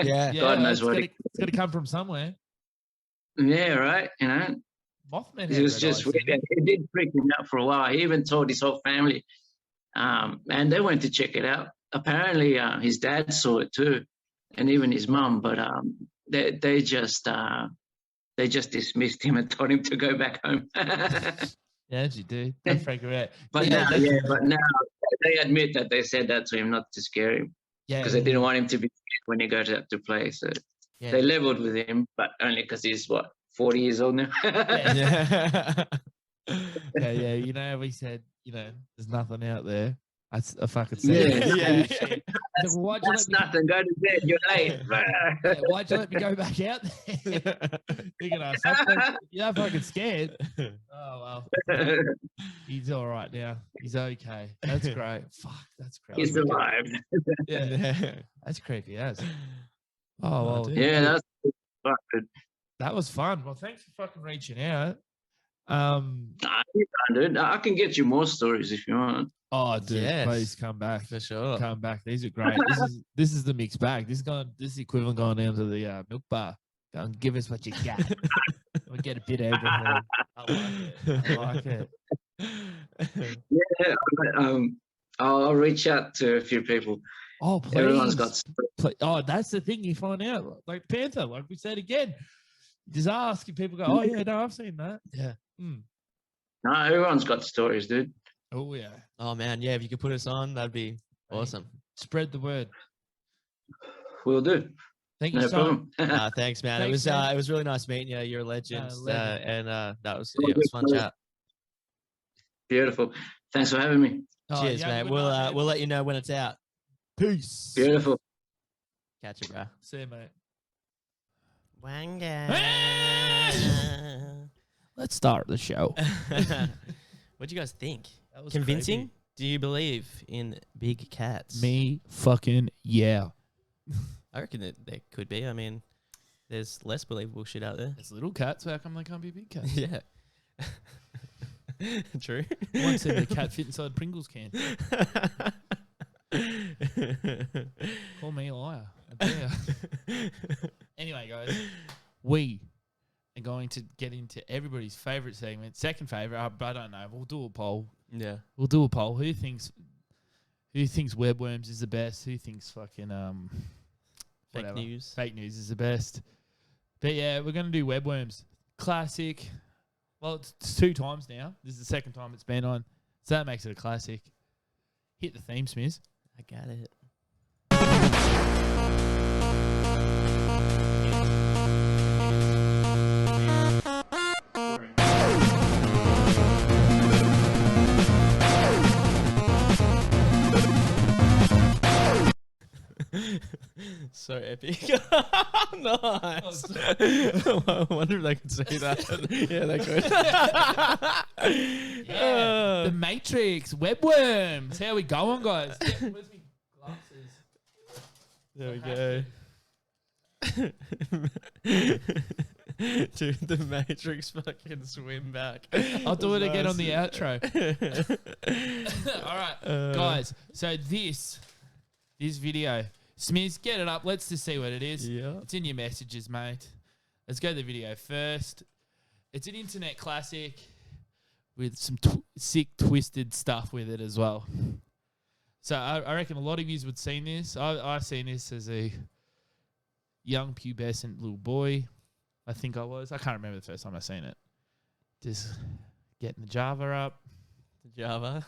Yeah. God knows what. It's got to come from somewhere. Yeah, right. You know, Mothman. it was just weird. It did freak him out for a while. He even told his whole family, and they went to check it out. Apparently, his dad saw it too, and even his mum. But they just dismissed him and told him to go back home. Yeah, as you do. Don't freak her out. But now they admit that they said that to him not to scare him Yeah, because they didn't want him to be scared when he goes out to play. So yeah. they leveled with him, but only because he's 40 years old now. Yeah. yeah. You know, how we said, there's nothing out there. That's a fucking Yeah. shit. He's like, why'd you That's let me? nothing. Go to bed. You're late. Yeah, why'd you let me go back out there? Thinking I you're not fucking scared. Oh well, he's all right now. He's okay. That's great. Fuck, that's great. He survived. Yeah, that's creepy as. Oh well, dude. Yeah, that's good. that was fun. Well, thanks for fucking reaching out. Dude, I can get you more stories if you want. Oh, dude, Yes. please come back. For sure. Come back. These are great. This is the mixed bag. This is the equivalent going down to the milk bar. Go and give us what you got. We'll get a bit of everything. I like it. Yeah, I'll reach out to a few people. Oh, please. Everyone's got. Oh, that's the thing you find out. Like Panther, like we said again. Just ask, and people go, "Oh yeah, no, I've seen that." Yeah. No, everyone's got stories, dude. Oh yeah. Oh man, yeah. If you could put us on, that'd be awesome. Spread the word. We'll do. Thank you No so problem. Thanks, man. Thanks, it man. was really nice meeting you. You're a legend, legend. and that was it was fun chat. Beautiful. Thanks for having me. Oh, Cheers, yeah, mate. good We'll night, we'll let you know when it's out. Peace. Beautiful. Catch you, bro. See you, mate. WUNGAAA. Let's start the show. What do you guys think? That was Convincing? creepy. Do you believe in big cats? Me fucking yeah. I reckon that there could be. I mean, there's less believable shit out there. There's little cats. How come they can't be big cats? Yeah. True. Once seen a cat fit inside a Pringles can. Call me a liar. I dare. Anyway, guys, we are going to get into everybody's favourite segment. Second favourite, I don't know. We'll do a poll. Yeah. We'll do a poll. Who thinks webworms is the best? Who thinks fucking Fake news. Fake news is the best. But yeah, we're gonna do webworms. Classic. Well, it's 2 times now. This is the second time it's been on, so that makes it a classic. Hit the theme, Smiz. I got it. So epic. Nice. I wonder if they could see that. Yeah, they could. Yeah, the Matrix, webworms. How we going, guys? Yeah, where's my glasses? There we go. Dude, the Matrix fucking swim back. I'll do it again on the outro. All right, guys. So this video, Smiz, get it up. Let's just see what it is. Yeah. It's in your messages, mate. Let's go to the video first. It's an internet classic with some sick, twisted stuff with it as well. So I reckon a lot of you would seen this. I've seen this as a young pubescent little boy. I think I was. I can't remember the first time I seen it. Just getting the Java up. Java.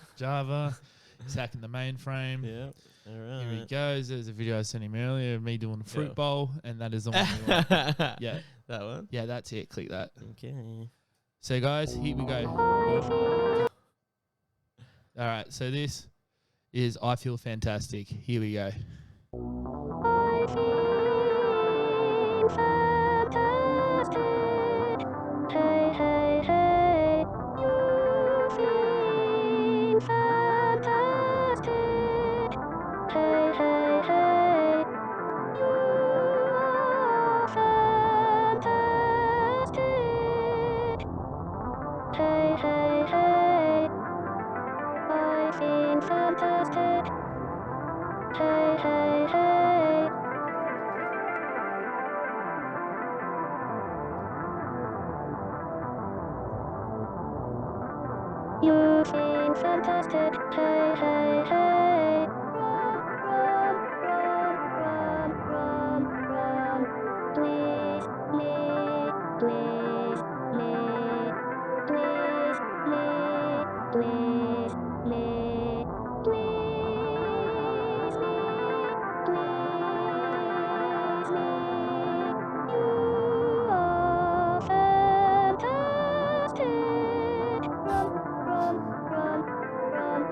He's hacking the mainframe. Yeah. All right. Here he goes. There's a video I sent him earlier of me doing a fruit Yeah. bowl, and that is the one we want. Yeah. That one? Yeah, that's it. Click that. Okay. So, guys, here we go. All right, so this is I Feel Fantastic. Here we go. Hey, hey, hey. You feel fantastic. Hey, hey, hey. You are fantastic. Hey, hey, hey. I feel fantastic. Hey, hey, hey. You feel fantastic, hey, hey, hey. Run, run, run, run, run, run. Please, please, please, please, please, please, please, please, please, please, please. You are fantastic. Run, run, run, run, run.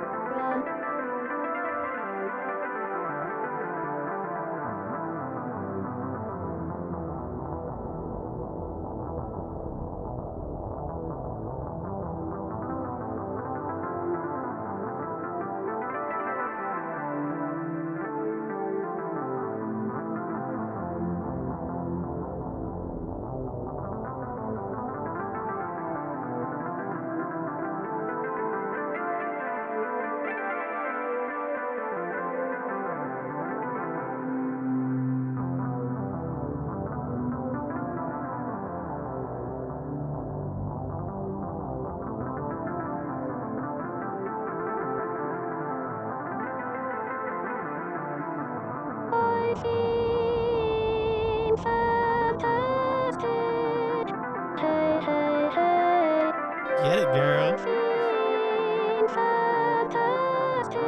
I feel fantastic. Hey, hey, hey. Get it, girl. Feel fantastic.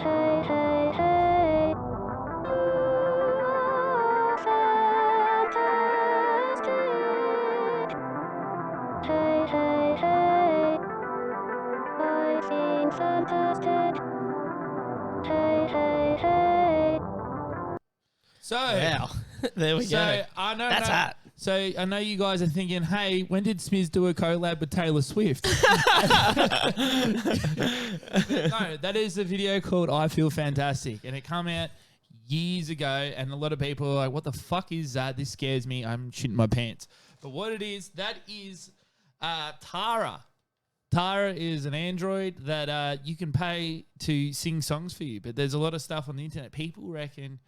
Hey, hey, hey. You are fantastic. Hey, hey, hey. I feel fantastic. Hey, hey, hey. So, Wow. There we so go. I know That's hot. So I know you guys are thinking, hey, when did Smiz do a collab with Taylor Swift? No, that is a video called I Feel Fantastic. And it came out years ago. And a lot of people are like, what the fuck is that? This scares me. I'm shitting my pants. But what it is, that is Tara. Tara is an android that you can pay to sing songs for you. But there's a lot of stuff on the internet. People reckon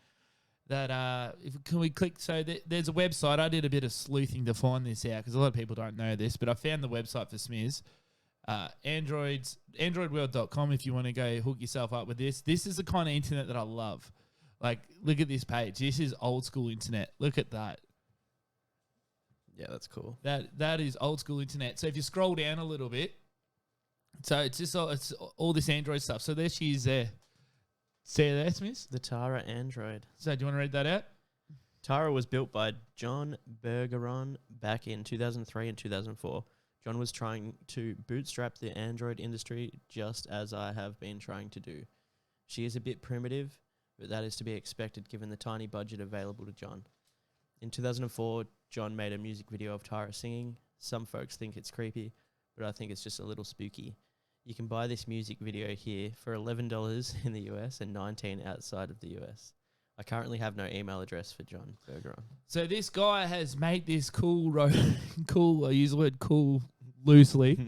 that can we click? So there's a website. I did a bit of sleuthing to find this out because a lot of people don't know this. But I found the website for Smiz. Androidworld.com if you want to go hook yourself up with this. This is the kind of internet that I love. Like, look at this page. This is old school internet. Look at that. Yeah, that's cool. That is old school internet. So if you scroll down a little bit, so it's just it's all this Android stuff. So there she is there. See her there, Smiz? The Tara Android. So do you want to read that out? Tara was built by John Bergeron back in 2003 and 2004. John was trying to bootstrap the Android industry just as I have been trying to do. She is a bit primitive, but that is to be expected given the tiny budget available to John. In 2004, John made a music video of Tara singing. Some folks think it's creepy, but I think it's just a little spooky. You can buy this music video here for $11 in the US and $19 outside of the US. I currently have no email address for John Bergeron. So this guy has made this cool, I use the word cool loosely,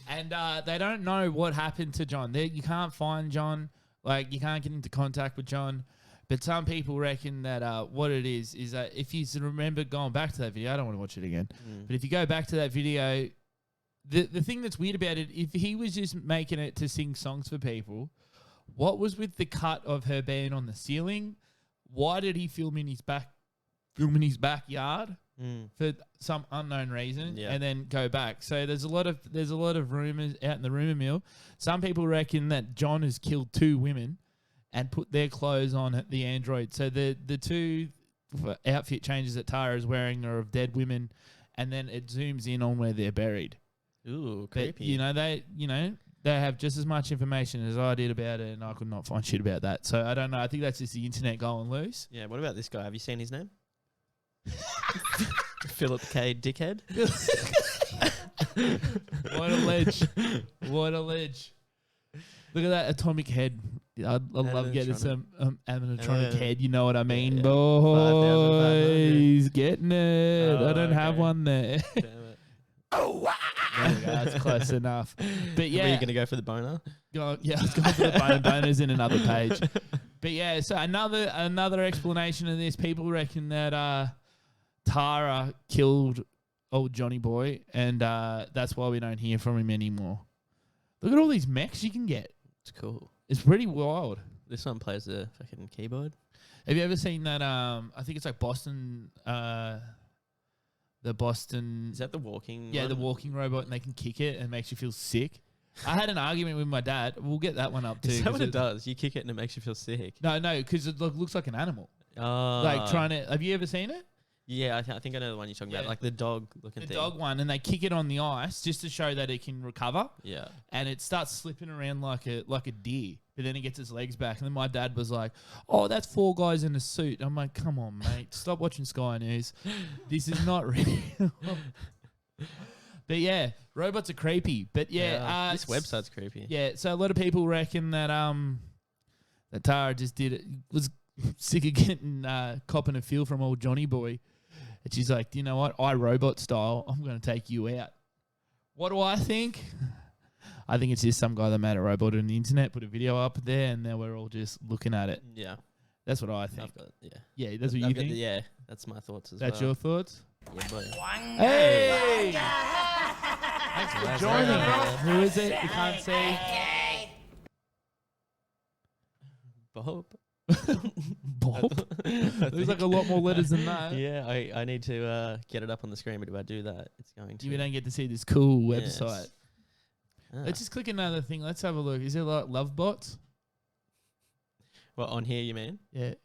and they don't know what happened to John. You can't find John, like you can't get into contact with John. But some people reckon that what it is that if you remember going back to that video, I don't want to watch it again, but if you go back to that video, the thing that's weird about it, if he was just making it to sing songs for people, what was with the cut of her being on the ceiling? Why did he film in his backyard? for some unknown reason, Yeah. and then go back. So there's a lot of rumors out in the rumor mill. Some people reckon that John has killed 2 women and put their clothes on the android. So the 2 outfit changes that Tara is wearing are of dead women, and then it zooms in on where they're buried. Ooh, But, creepy. they have just as much information as I did about it, and I could not find shit about that. So I don't know. I think that's just the internet going loose. Yeah, what about this guy? Have you seen his name? Philip K. Dickhead. What a ledge. What a ledge. Look at that atomic head. I'd love getting some animatronic head. You know what I mean, yeah. boys? Getting it. Oh, I don't have okay. one there. Damn it. There we go. That's close enough. But yeah. Were you going to go for the boner? I was going for the boners in another page. But yeah, so another explanation of this. People reckon that Tara killed old Johnny Boy, and that's why we don't hear from him anymore. Look at all these mechs you can get. It's cool. It's pretty wild. This one plays the fucking keyboard. Have you ever seen that? I think it's like Boston. The Boston. Is that the walking? Yeah, one? the walking robot, and they can kick it and it makes you feel sick. I had an argument with my dad. We'll get that one up too. Is that what it does? You kick it and it makes you feel sick. No, because it looks like an animal. Oh, Like trying to. Have you ever seen it? Yeah, I think I know the one you're talking about, like the dog looking The thing. dog one, and they kick it on the ice just to show that it can recover. Yeah. And it starts slipping around like a deer, but then it gets its legs back. And then my dad was like, "Oh, that's 4 guys in a suit." I'm like, "Come on, mate, stop watching Sky News. This is not real." But yeah, robots are creepy. But yeah, this website's creepy. Yeah, so a lot of people reckon that that Tara just was sick of getting copping a feel from old Johnny Boy. And she's like, you know what? iRobot style, I'm going to take you out. What do I think? I think it's just some guy that made a robot on the internet, put a video up there, and then we're all just looking at it. Yeah. That's what I think. Yeah, that's what you think? Yeah, that's my thoughts as That's well. your thoughts? Yeah, boy. Hey! Thanks for joining. Who is it? You can't see. Bob. Bob? There's like a lot more letters than that. Yeah, I need to get it up on the screen, but if I do that, it's going to. You don't get to see this cool Yes. website. Ah. Let's just click another thing. Let's have a look. Is there like love bots? What, on here you mean? Yeah.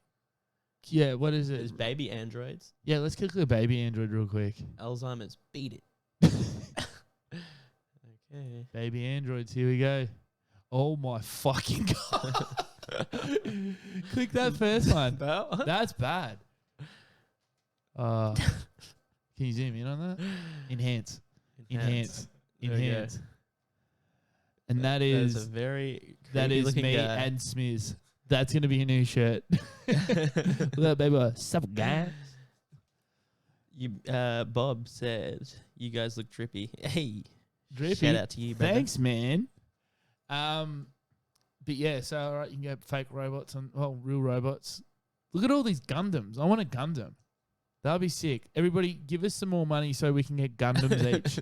Yeah, what is it? There's baby androids. Yeah, let's click the baby android real quick. Alzheimer's, beat it. Okay. Baby androids, here we go. Oh my fucking god. Click that first one. That's bad. Can you zoom in on that? Enhance. Enhance. There we go. Enhance. And that That is a very that is creepy-looking me guy. and Smiz. That's gonna be a new shirt. Look at that baby. What's up, guys? You, Bob said, "You guys look drippy." Hey, Drippy. Shout out to you, brother. Thanks, man. But yeah, so all right, you can get fake robots and real robots. Look at all these Gundams. I want a Gundam. That'll be sick. Everybody, give us some more money so we can get Gundams each.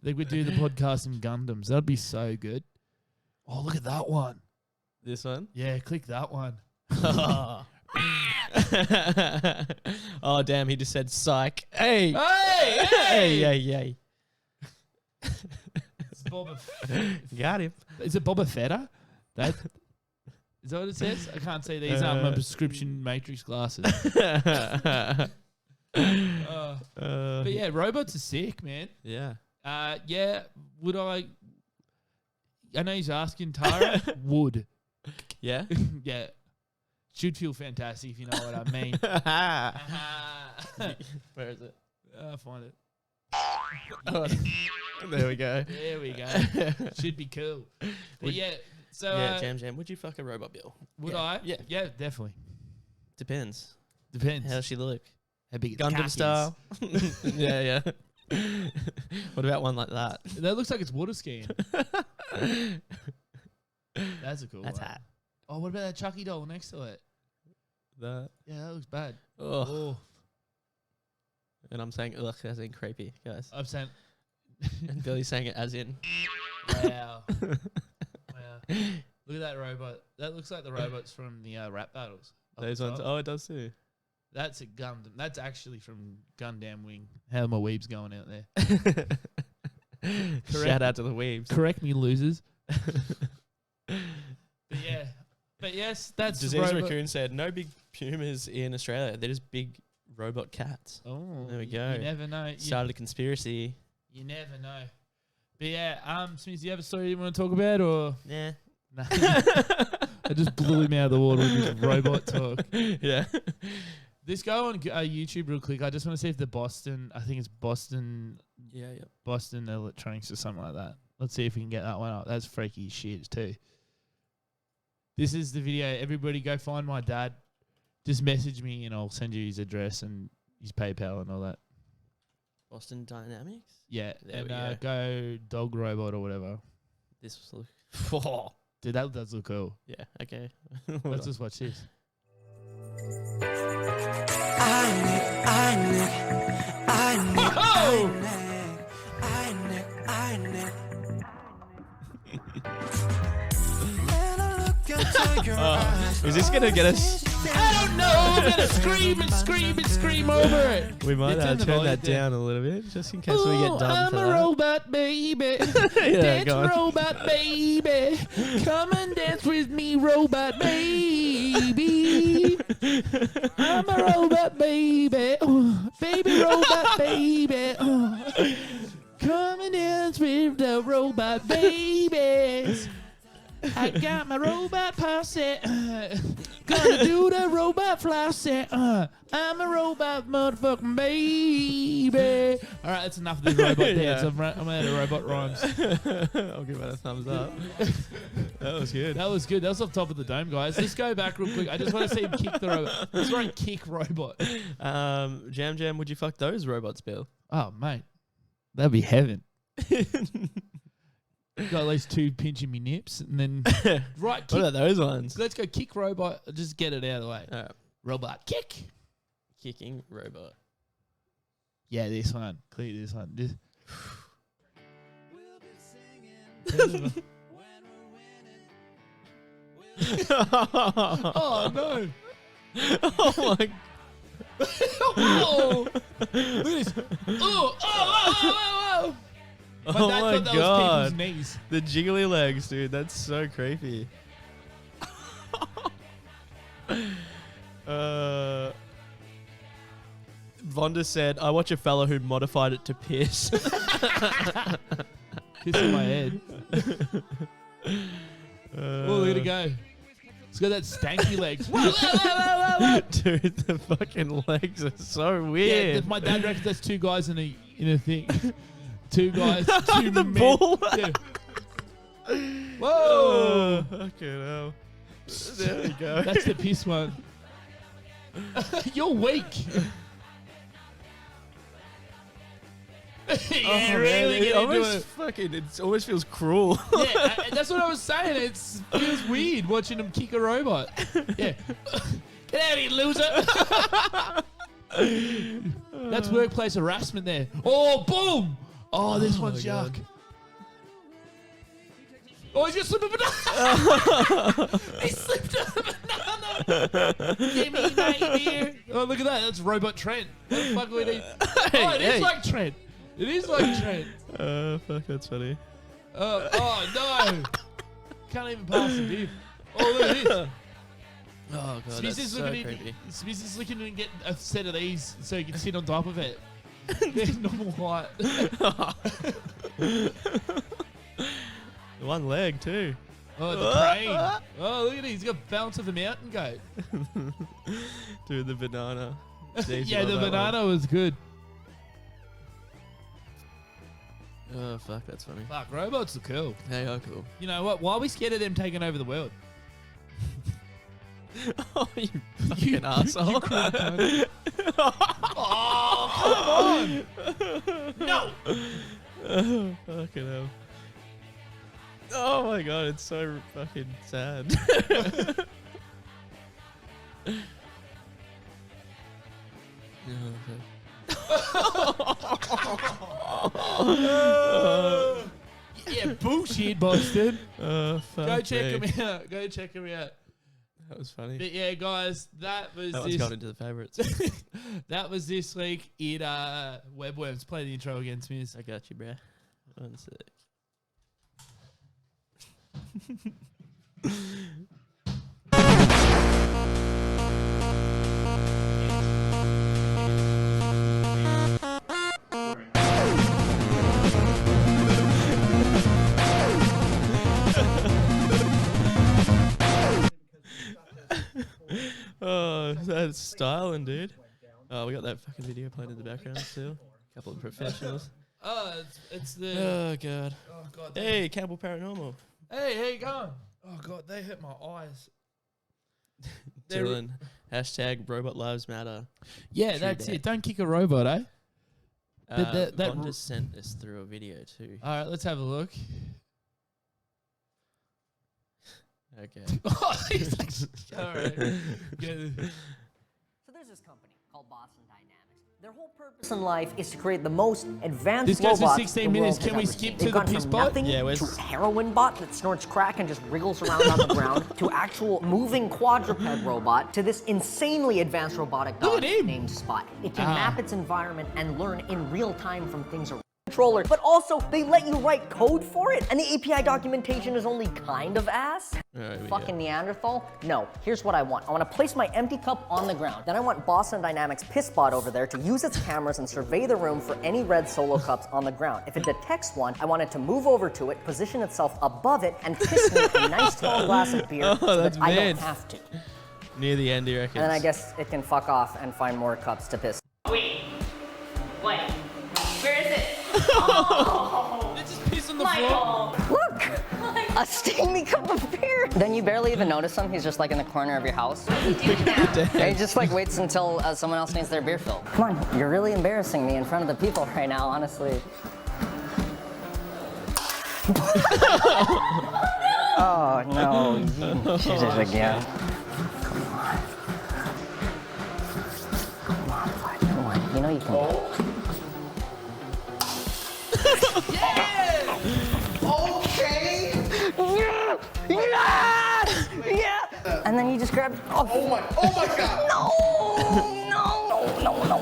They would do the podcast in Gundams. That'd be so good. Oh, look at that one. This one? Yeah, click that one. Oh, damn, he just said psych. Hey! Hey! Hey, hey. It's Boba Got him. Is it Boba Fetta? That is that what it says? I can't see these. My prescription matrix glasses. But yeah, robots are sick, man. Yeah. Yeah. Would I know he's asking Tara. Would. Yeah? Yeah. Should feel fantastic if you know what I mean. Where is it? I'll find it. Oh, there we go. There we go. Should be cool. But yeah, so Yeah, Jam. Would you fuck a robot, Bill? would Yeah. I? Yeah. Yeah, definitely. Depends. Depends. How does she look? How big its Gundam cock is. style? Yeah. What about one like that? That looks like it's water skiing. That's a cool That's one. hot. Oh, what about that Chucky doll next to it? That. Yeah, that looks bad. Oh. And I'm saying ugh as in creepy, guys. I'm saying, And Billy's saying it as in wow. Wow. Look at that robot. That looks like the robots from the rap battles. up those the ones. top. Oh, it does too. That's a Gundam. That's actually from Gundam Wing. How are my weebs going out there? Shout out to the weebs. Correct me, losers. But yeah. But yes, that's Disease Raccoon said, no big pumas in Australia. They're just big robot cats. Oh, there we go. You never know. Started a conspiracy. You never know. But yeah, Smith, do you have a story you want to talk about, or Yeah. no? I just blew him out of the water with this robot talk. Yeah. This go on YouTube real quick. I just want to see if the Boston, I think it's Boston Electronics or something like that. Let's see if we can get that one up. That's freaky shit too. This is the video. Everybody go find my dad. Just message me and I'll send you his address and his PayPal and all that. Boston Dynamics? Yeah. There and we go dog robot or whatever. This look. Dude, that does look cool. Yeah, okay. Let's just watch this. Is this going to get us? I don't know. I'm going to scream and scream and scream over it. We might Yeah, turn that down a little bit, just in case we get done I'm for a that. robot baby. Yeah, Dance go on. robot baby. Come and dance with me, robot baby. I'm a robot baby. Baby robot baby. Come and dance with the robot babies. I got my robot posse. Gonna do the robot flossy. I'm a robot motherfucking baby. All right, that's enough of this robot dance. I'm out of robot rhymes. I'll give it a thumbs up. That was good. That was good. That was off top of the dome, guys. Let's go back real quick. I just want to see him kick the robot. Let's write kick robot. Jam, would you fuck those robots, Bill? Oh, mate. That'd be heaven. Got at least 2 pinching me nips, and then right. What about those ones? Let's go kick robot. Just get it out of the way. All right. Robot kick. Kicking robot. Yeah, this one. Clear this one. This. Oh no! Oh my! Oh! Look at this! Oh! My Oh dad my thought that was god! people's knees. The jiggly legs, dude. That's so creepy. Vonda said, "I watch a fella who modified it to piss." Piss on my head. Oh, look at it go! It's got that stanky legs. Dude, the fucking legs are so Yeah, weird. my dad reckons that's 2 guys in a thing. 2 guys, 2 The men. bull. Yeah. Whoa! Oh, fucking hell. There we go. That's the piss one. You're weak. Yeah, Oh, really man, get it into almost it. fucking, it almost feels cruel. Yeah, that's what I was saying. It feels weird watching him kick a robot. Yeah. Get out of here, loser. That's workplace harassment there. Oh, boom. Oh, this one's my yuck. Oh, he's just slipped a banana. He slipped a banana. Give me that here. Oh, look at that. That's Robot Trent. What the fuck would he? Oh, it is like Trent. It is like Trent. Fuck, that's funny. Oh no. Can't even pass the div. Oh, look at this. Oh god, Smith that's is so looking creepy. Smith is looking to get a set of these so he can sit on top of it. They're normal height. One leg too. Oh, the crane. Oh, look at it. He's got balance of a mountain goat. Dude, the banana. Jeez, Yeah, love the that one. banana was good. Oh fuck, that's funny. Fuck, robots are cool. They are cool. You know what? Why are we scared of them taking over the world? Oh, you fucking asshole. cruel cunt. Oh, come on! No! Oh, fucking hell. Oh my god, it's so fucking sad. Yeah, bullshit, Boston. Oh, fuck Go check me. him out. Go check him out. That was funny. But yeah, guys, that was That one's got into the favourites. that was this week in Webworms. Play the intro again, Smiz. I got you, bro. 1 sec. Oh, that's styling, dude. Oh, we got that fucking video playing in the background still. A couple of professionals. Oh, it's the. Oh, God. Oh god. Hey, Campbell Paranormal. Hey, how you going? Oh god, they hurt my eyes. Dylan. Hashtag Robot Lives Matter. Yeah, True that's that. it. Don't kick a robot, eh? that Von r- just sent us through a video too. All right, let's have a look. Okay. He's like, all right. Yeah. So there's this company called Boston Dynamics. Their whole purpose in life is to create the most advanced This goes for robots 16 the minutes. world Can we has ever skip seen. to They've the gone piss from bot? nothing Yeah, to heroin bot that snorts crack and just wriggles around on the ground to actual moving quadruped robot to this insanely advanced robotic Look dog at him. named Spot. It can Ah. map its environment and learn in real time from things around controller, but also they let you write code for it, and the API documentation is only kind of ass. Alright, we Fucking Neanderthal? No, here's what I want. I want to place my empty cup on the ground. Then I want Boston Dynamics Pissbot over there to use its cameras and survey the room for any red solo cups on the ground. If it detects one, I want it to move over to it, position itself above it, and piss me a nice tall glass of beer so that's that I don't mad. have to. Near the end, you reckon? And then I guess it can fuck off and find more cups to piss. Wait. What? Where is it? They just piss on the floor. Michael. Look! A steamy cup of beer! Then you barely even notice him. He's just like in the corner of your house. What do you do now? And he just like waits until someone else needs their beer filled. Come on, you're really embarrassing me in front of the people right now, honestly. Oh no, you did it again. Come on, bud, come on. You know you can do it. Okay. Yeah! Yeah! Yeah! And then you just grab. Oh my God! No!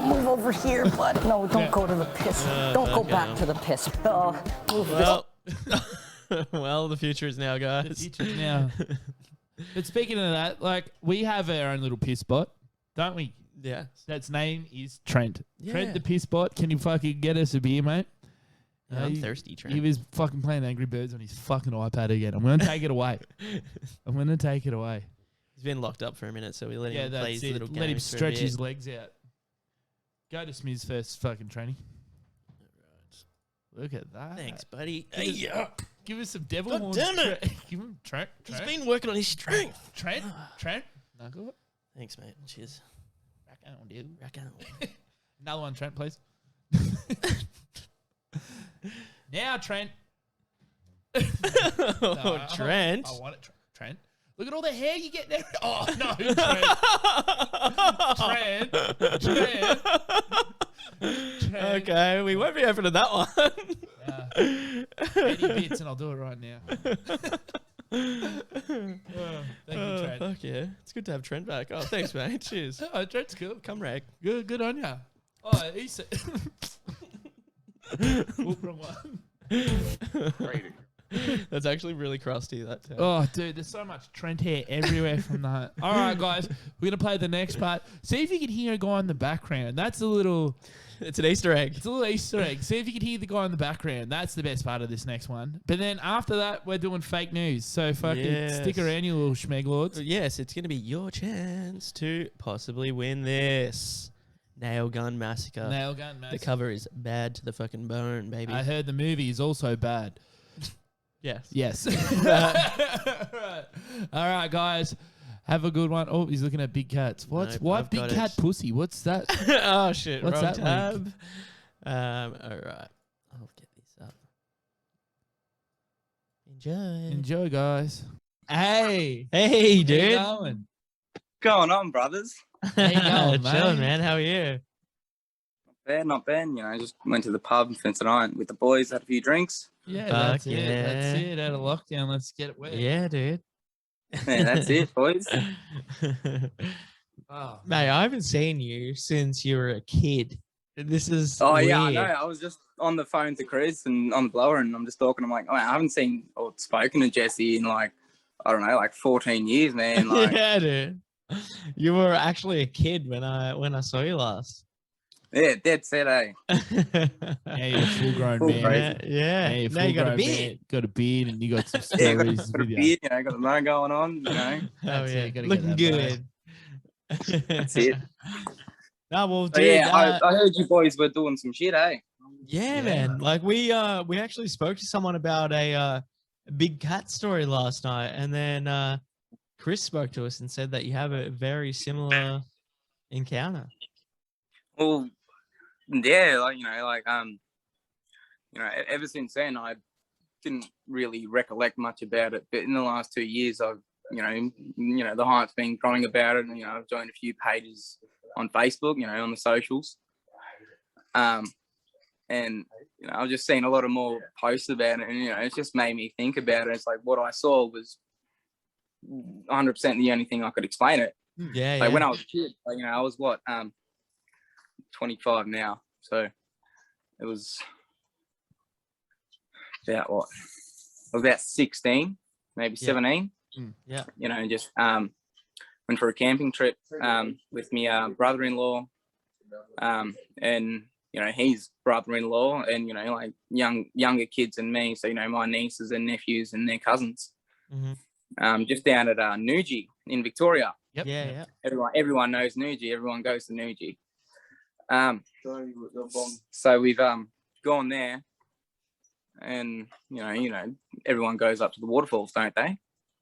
Move over here, bud. No, don't go to the piss. Don't go back to the piss. Move Well, well, the future is now, guys. Now. But speaking of that, like we have our own little piss bot, don't we? Yeah. That's name is Trent. Yeah. Trent the piss bot. Can you fucking get us a beer, mate? Yeah, I'm he- thirsty, Trent. He was fucking playing Angry Birds on his fucking iPad again. I'm gonna take it away. I'm gonna take it away. He's been locked up for a minute, so we let Yeah, him play that's his it. little games. Let him for a stretch bit. his legs out. Go to Smiz first, fucking training. Look at that. Thanks, buddy. Give us some devil God horns. damn it. Give him Trent. He's been working on his strength. Trent. Knuckle. Thanks, mate. Cheers. Rack on, dude. Rack on. Another one, Trent, please. Now, Trent. Oh, Trent. I want it, Trent. Look at all the hair you get there. Oh, no, Trent. Trent. Okay, we won't be opening that one. 80 bits and I'll do it right now. Thank you, Trent. Fuck yeah. It's good to have Trent back. Oh, thanks, mate. Cheers. Oh, Trent's cool. Come rag. Good on ya. Oh, he said. Whoop, wrong one. That's actually really crusty, that too. Oh, dude, there's so much Trent hair everywhere from that. All right, guys, we're going to play the next part. See if you can hear a guy in the background. That's a little... It's an Easter egg. It's a little Easter egg. See if you can hear the guy in the background. That's the best part of this next one. But then after that, we're doing fake news. So fucking stick around, you little schmeglords. Yes, it's going to be your chance to possibly win this. Nail Gun Massacre. Nail Gun Massacre. The cover is bad to the fucking bone, baby. I heard the movie is also bad. Yes. Yes. All right, guys. Have a good one. Oh, he's looking at big cats. What's Nope, what? I've Big got cat it. pussy. What's that? Oh, shit. What's Wrong that tab. link? All right. I'll get this up. Enjoy. Enjoy, guys. Hey. Hey, dude. How you going? Going on, brothers? How you going, Chilling, mate? man. How are you? Not bad. You know, just went to the pub for tonight with the boys, had a few drinks. Yeah, Fuck that's it. That's yeah. it. Out of lockdown, let's get it wet. Yeah, dude. Man, that's it, boys. Oh, Mate, I haven't seen you since you were a kid. This is Oh weird. yeah, I know. I was just on the phone to Chris and on the blower, and I'm just talking. I'm like, oh, man, I haven't seen or spoken to Jesse in like, I don't know, like 14 years, man. Like, Yeah, dude. You were actually a kid when I saw you last. yeah, dead set, eh? yeah, you're a full-grown Full man. crazy. Yeah. Yeah, you're Now you got a full-grown beard. man. Got a beard, and you got some Yeah, got, stories got a with you. beard, you know, got the mo going on, you know. Oh That's it, yeah, gotta get looking that good. That's it. No, well, But dude. yeah, I heard you boys were doing some shit, eh? Yeah, man. Like we actually spoke to someone about a big cat story last night, and then Chris spoke to us and said that you have a very similar encounter. Well, yeah, like ever since then I didn't really recollect much about it. But in the last 2 years, I've the hype's been growing about it, and I've joined a few pages on Facebook, on the socials. And I've just seen a lot of more posts about it, and it's just made me think about it. It's like what I saw was 100% the only thing I could explain it. Yeah, like when I was a kid, I was 25 now, so it was about 16, maybe 17. Yeah. Just went for a camping trip with my brother-in-law, and his brother-in-law, and like younger kids than me, so my nieces and nephews and their cousins. Just down at Newgie in Victoria. Yep. Yeah. Everyone knows Newgie. Everyone goes to Newgie. So we've gone there, and everyone goes up to the waterfalls, don't they?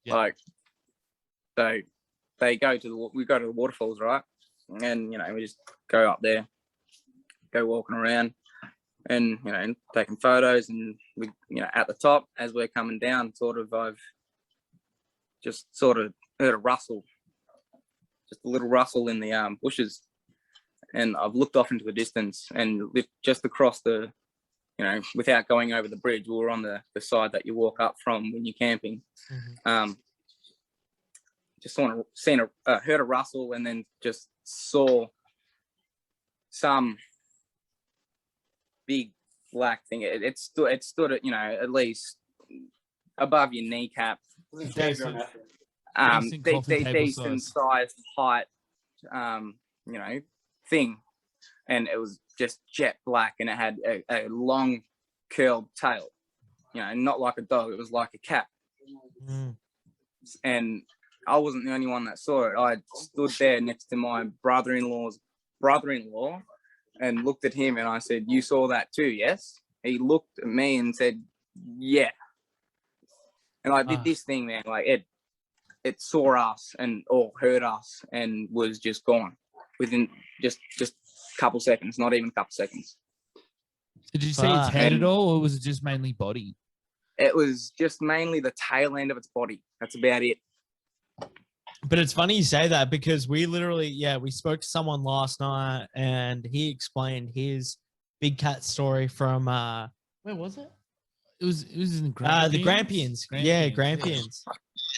Yep. Like, so we go to the waterfalls, right? And we just go up there, go walking around, and taking photos, and we at the top as we're coming down, I've just heard a rustle, just a little rustle in the bushes, and I've looked off into the distance, and just across the without going over the bridge, we were on the side that you walk up from when you're camping. Just heard a rustle, and then just saw some big black thing. It stood at at least above your kneecap. Decent Decent sized height, thing, and it was just jet black, and it had a long curled tail, not like a dog, it was like a cat. And I wasn't the only one that saw it. I stood there next to my brother-in-law's brother-in-law and looked at him, and I said, "You saw that too, yes?" He looked at me and said, "Yeah." And I did this thing, man, like it saw us or heard us and was just gone within just a couple seconds, not even a couple seconds. Did you see its head at all, or was it just mainly body? It was just mainly the tail end of its body. That's about it. But it's funny you say that, because we literally, we spoke to someone last night, and he explained his big cat story from where was it? It was in the Grampians. The Grampians. Yeah, Grampians.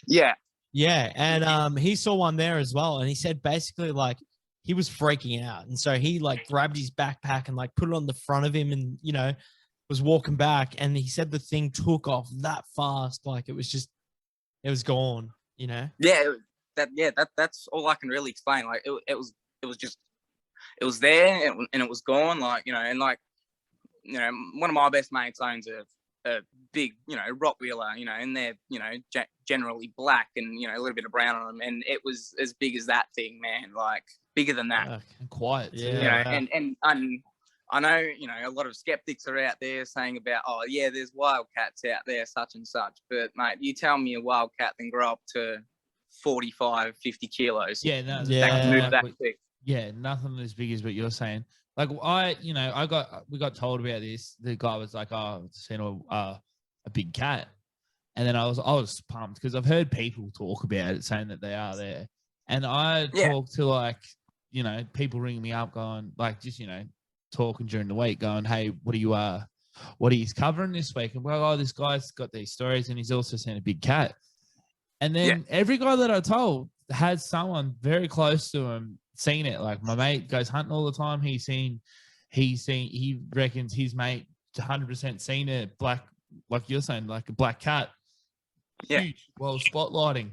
Yeah. Yeah, and he saw one there as well, and he said basically like he was freaking out, and so he like grabbed his backpack and like put it on the front of him, and was walking back, and he said the thing took off that fast, like it was gone, Yeah, that's all I can really explain. Like it was there, and it was gone. Like and like one of my best mates owns a big Rottweiler, and they're generally black and a little bit of brown on them, and it was as big as that thing, man, like bigger than that. And quiet, and I know a lot of skeptics are out there saying about, oh yeah, there's wildcats out there such and such, but mate, you tell me a wildcat can grow up to 45, 50 kilos. Yeah, no, that can move that quick. Yeah, nothing as big as what you're saying. Like we got told about this. The guy was like, "Oh, I've seen a big cat," and then I was pumped because I've heard people talk about it, saying that they are there, and I talked to people ringing me up, going like just talking during the week, going, "Hey, what are you covering this week?" And well, this guy's got these stories, and he's also seen a big cat. And then every guy that I told has someone very close to him seen it. Like my mate goes hunting all the time. He reckons his mate 100% seen it. Black, like you're saying, like a black cat. Yeah. Huge. Well, spotlighting.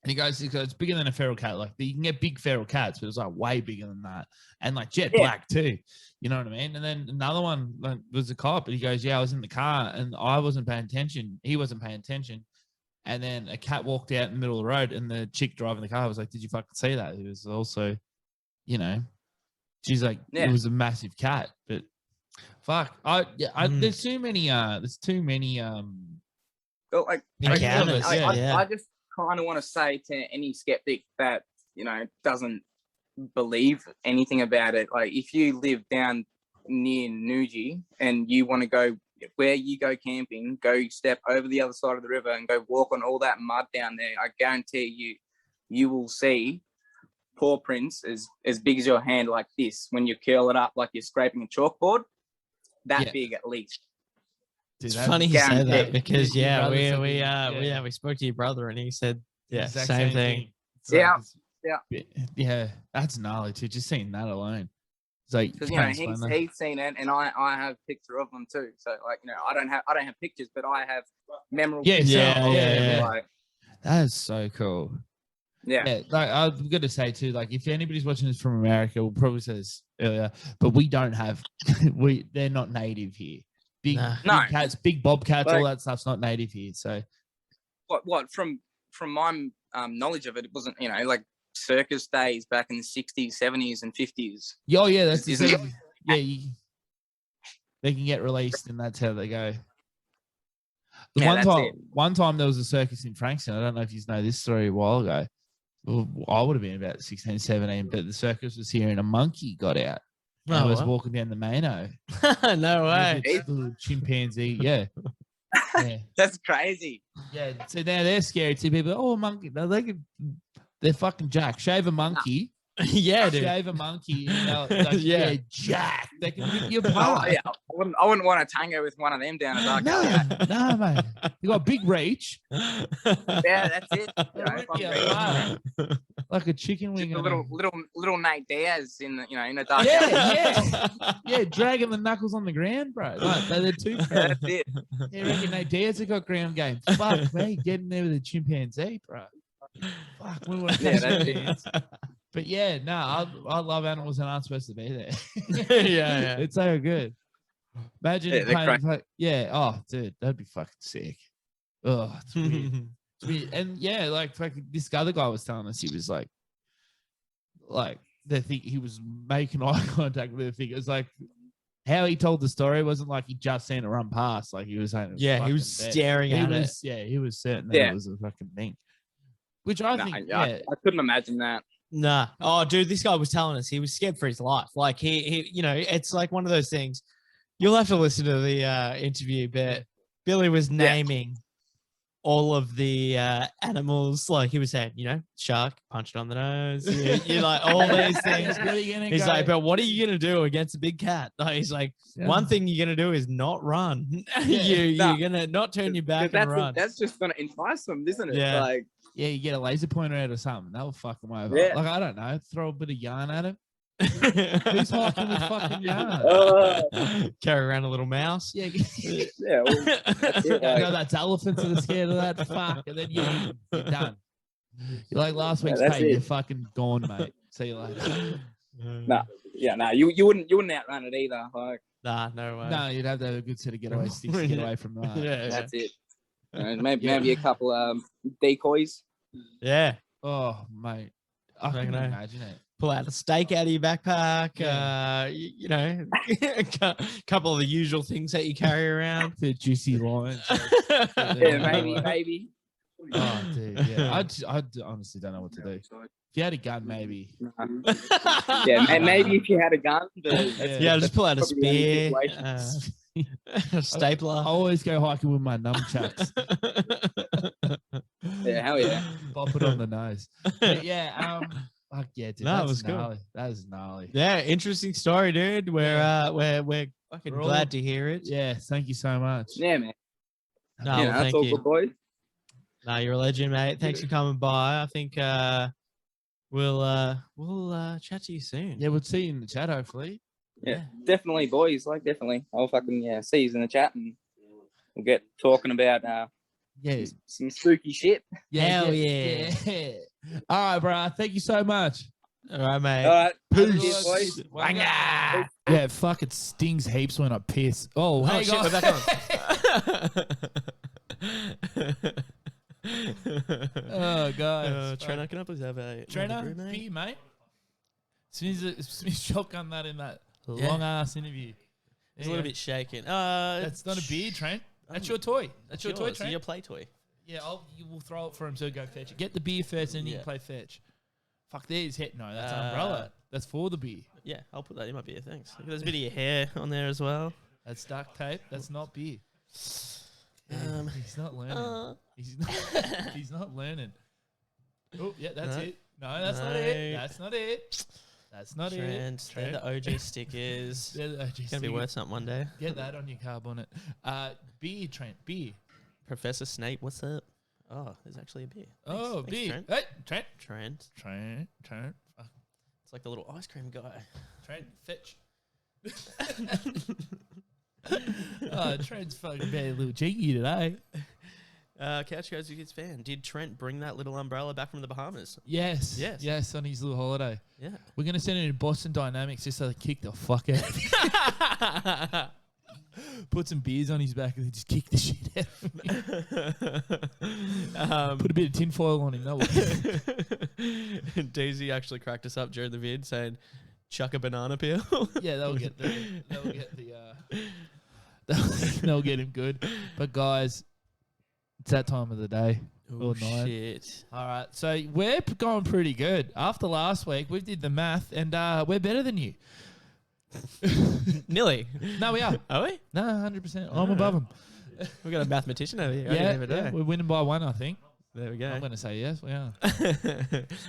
And he goes, it's bigger than a feral cat. Like you can get big feral cats, but it's like way bigger than that. And like jet black too. You know what I mean? And then another one like, was a cop, and he goes, yeah, I was in the car and I wasn't paying attention. He wasn't paying attention. And then a cat walked out in the middle of the road, and the chick driving the car was like, did you fucking see that? It was also, you know, she's like, it was a massive cat. But fuck, there's too many, Well, like, Encounters, I just kind of want to say to any skeptic that, you know, doesn't believe anything about it, like if you live down near Nuji and you want to go where you go camping, go step over the other side of the river and go walk on all that mud down there, I guarantee you will see paw prints as big as your hand, like this, when you curl it up like you're scraping a chalkboard, that big at least. Dude, it's funny you say that because we spoke to your brother and he said same thing. Yeah, that's gnarly too. Just seeing that alone, it's like because you know he's seen it, and I have picture of them too. So like, you know, I don't have pictures, but I have memorable. Like, that is so cool. Yeah, like I've got to say too, like if anybody's watching this from America, we'll probably say this earlier, but we don't have they're not native here. Big cats, big bobcats, all that stuff's not native here. So what from my knowledge of it, it wasn't, you know, like circus days back in the 60s, 70s, and 50s. Oh yeah, that's the thing. They can get released, and that's how they go. One time there was a circus in Frankston. I don't know if you know this story a while ago. Well, I would have been about 16, 17, but the circus was here and a monkey got out. I was walking down the Mano. No way. Little chimpanzee, yeah. That's crazy. Yeah, so now they're scary to people. Oh, a monkey. No, they're fucking jack. Shave a monkey. Yeah, dude. Shave a monkey. Like, jack. They can rip you apart. I wouldn't want to tango with one of them down a dark alley. No, mate. You got big reach. Yeah, that's it. Like a chicken wing. Little Nate Diaz in the dark alley. Yeah, dragging the knuckles on the ground, bro. Like, they're too fair. That's it. Yeah, reckon Nate Diaz have got ground game. Fuck me, getting there with a chimpanzee, bro. Fuck, we want to that's it. But yeah, no, I love animals and aren't supposed to be there. yeah, it's so good. Imagine oh, dude, that'd be fucking sick. Oh, it's weird. It's weird. And yeah, like this other guy was telling us, he was like he was making eye contact with the thing. It was like how he told the story wasn't like he just seen it run past. Like he was saying, he was staring at it. Yeah, he was certain that it was a fucking thing. Which I think, I couldn't imagine that. Nah. Oh, dude, this guy was telling us he was scared for his life. Like he, you know, it's like one of those things. You'll have to listen to the interview, but Billy was naming all of the animals. Like he was saying, you know, shark, punched on the nose. You like all these things. He's like, but what are you gonna do against a big cat? Like, he's like, one thing you're gonna do is not run. You're gonna not turn your back and run. That's just gonna entice them, isn't it? Yeah. Like. Yeah, you get a laser pointer out or something. That'll fuck them over. Yeah. Like, I don't know. Throw a bit of yarn at him. Who's hiking with fucking yarn? Carry around a little mouse. Yeah. Yeah. Well, that's it, that's elephants that are scared of that. Fuck. And then you're done. You're like last week's pay. You're fucking gone, mate. See you later. You wouldn't outrun it either. Like, nah, no way. No, you'd have to have a good set of getaway sticks to get away from that. That's it. And maybe a couple decoys. Yeah. Oh, mate. I can imagine it. Pull out a steak out of your backpack. You know, a couple of the usual things that you carry around. The juicy lines. Maybe. Oh, dude. Yeah. I honestly don't know what to do. If you had a gun, maybe. Maybe if you had a gun. Just pull out a spear. A stapler. I always go hiking with my nunchucks. Yeah, hell yeah. Pop it on the nose. But yeah, fuck yeah, dude. That was gnarly. cool. That is gnarly. Yeah, interesting story, dude. We're fucking glad to hear it. Yeah, thank you so much. Yeah, man. No, that's all good, boys. Nah, you're a legend, mate. Thanks for coming by. I think we'll chat to you soon. Yeah, we'll see you in the chat, hopefully. Yeah, definitely, boys. Like, definitely. I'll fucking see you in the chat and we'll get talking about some spooky shit. Hell yeah. All right, bro. Thank you so much. All right, mate. All right. Peace. Boys. WUNGAAA. Yeah, fuck, it stings heaps when I piss. Oh, hey, shit, guys. we're back Oh, guys. Trainer, can I please have a Trainer, mate? beer, mate. Smith shotgun that in that long ass interview. It's a little bit shaken. That's not a beer, Trent. That's your toy. That's your toy, yours. Trent. Your play toy. Yeah, you will throw it for him, so go fetch it. Get the beer first, and then you can play fetch. Fuck, there's head. No, that's an umbrella. That's for the beer. Yeah, I'll put that in my beer. Thanks. Look, there's a bit of your hair on there as well. That's duct tape. That's not beer. He's not learning. He's not learning. Oh, yeah, that's it. No, that's not it. That's not it. That's not it. They're the OG stickers. They're the OG stickers. Gonna be worth something one day. Get that on your car bonnet. Beer, Trent. Beer. Professor Snape, what's up? Oh, there's actually a beer. Thanks. Oh, Thanks, beer. Trent. Hey, Trent. Fuck. It's like the little ice cream guy. Trent, fetch. Trent's fucking being a little cheeky today. Couch Goes Kids fan. Did Trent bring that little umbrella back from the Bahamas? Yes, on his little holiday. Yeah. We're going to send it in Boston Dynamics just so they kick the fuck out of him. Put some beers on his back and then just kick the shit out of him. Put a bit of tinfoil on him. That will. Daisy actually cracked us up during the vid saying, chuck a banana peel. Yeah, they'll get they'll get him good. But guys, it's that time of the day. Oh, shit. All right, so we're going pretty good. After last week, we did the math, and we're better than you. Nearly. No, we are. Are we? No, 100%. I'm above them. We've got a mathematician over here. Yeah, we're winning by 1, I think. There we go. I'm going to say yes, we are.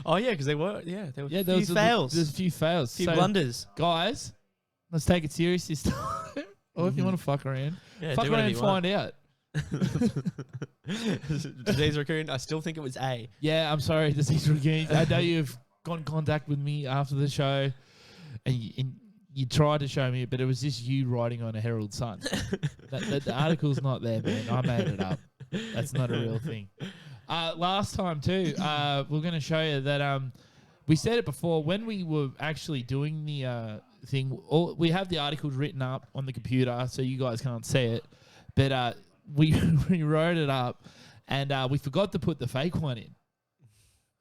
Oh, yeah, because there were a few fails. fails. There's a few fails. A few blunders. Guys, let's take it serious this time. Or if you want to fuck around, fuck around and find out. Disease Raccoon, I still think it was A. Yeah, I'm sorry, Disease Raccoon. I know you've got in contact with me after the show, and you tried to show me it, but it was just you writing on a Herald Sun. The article's not there, man. I made it up. That's not a real thing. Last time too, we're going to show you that we said it before when we were actually doing the thing. We have the articles written up on the computer, so you guys can't see it, but we wrote it up, and we forgot to put the fake one in,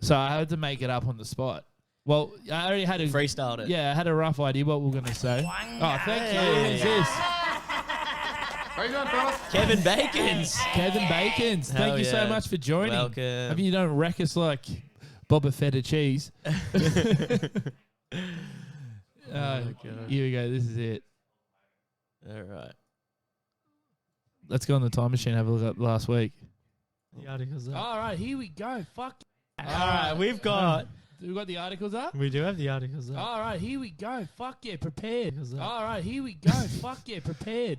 so I had to make it up on the spot. Well, I already had freestyled it. Yeah, I had a rough idea what we were going to say. Oh, thank you. Who's this? How you doing, fellas? Kevin Bacons. Kevin Bacons. Thank you so much for joining. Welcome. Hope you don't wreck us like Boba Fetta cheese. Here we go. This is it. All right. Let's go on the time machine and have a look at last week. The articles up. All right, here we go. Fuck. All right, we've got the articles up? We do have the articles up. All right, here we go. Fuck yeah, prepared. All right, here we go. Fuck yeah, prepared.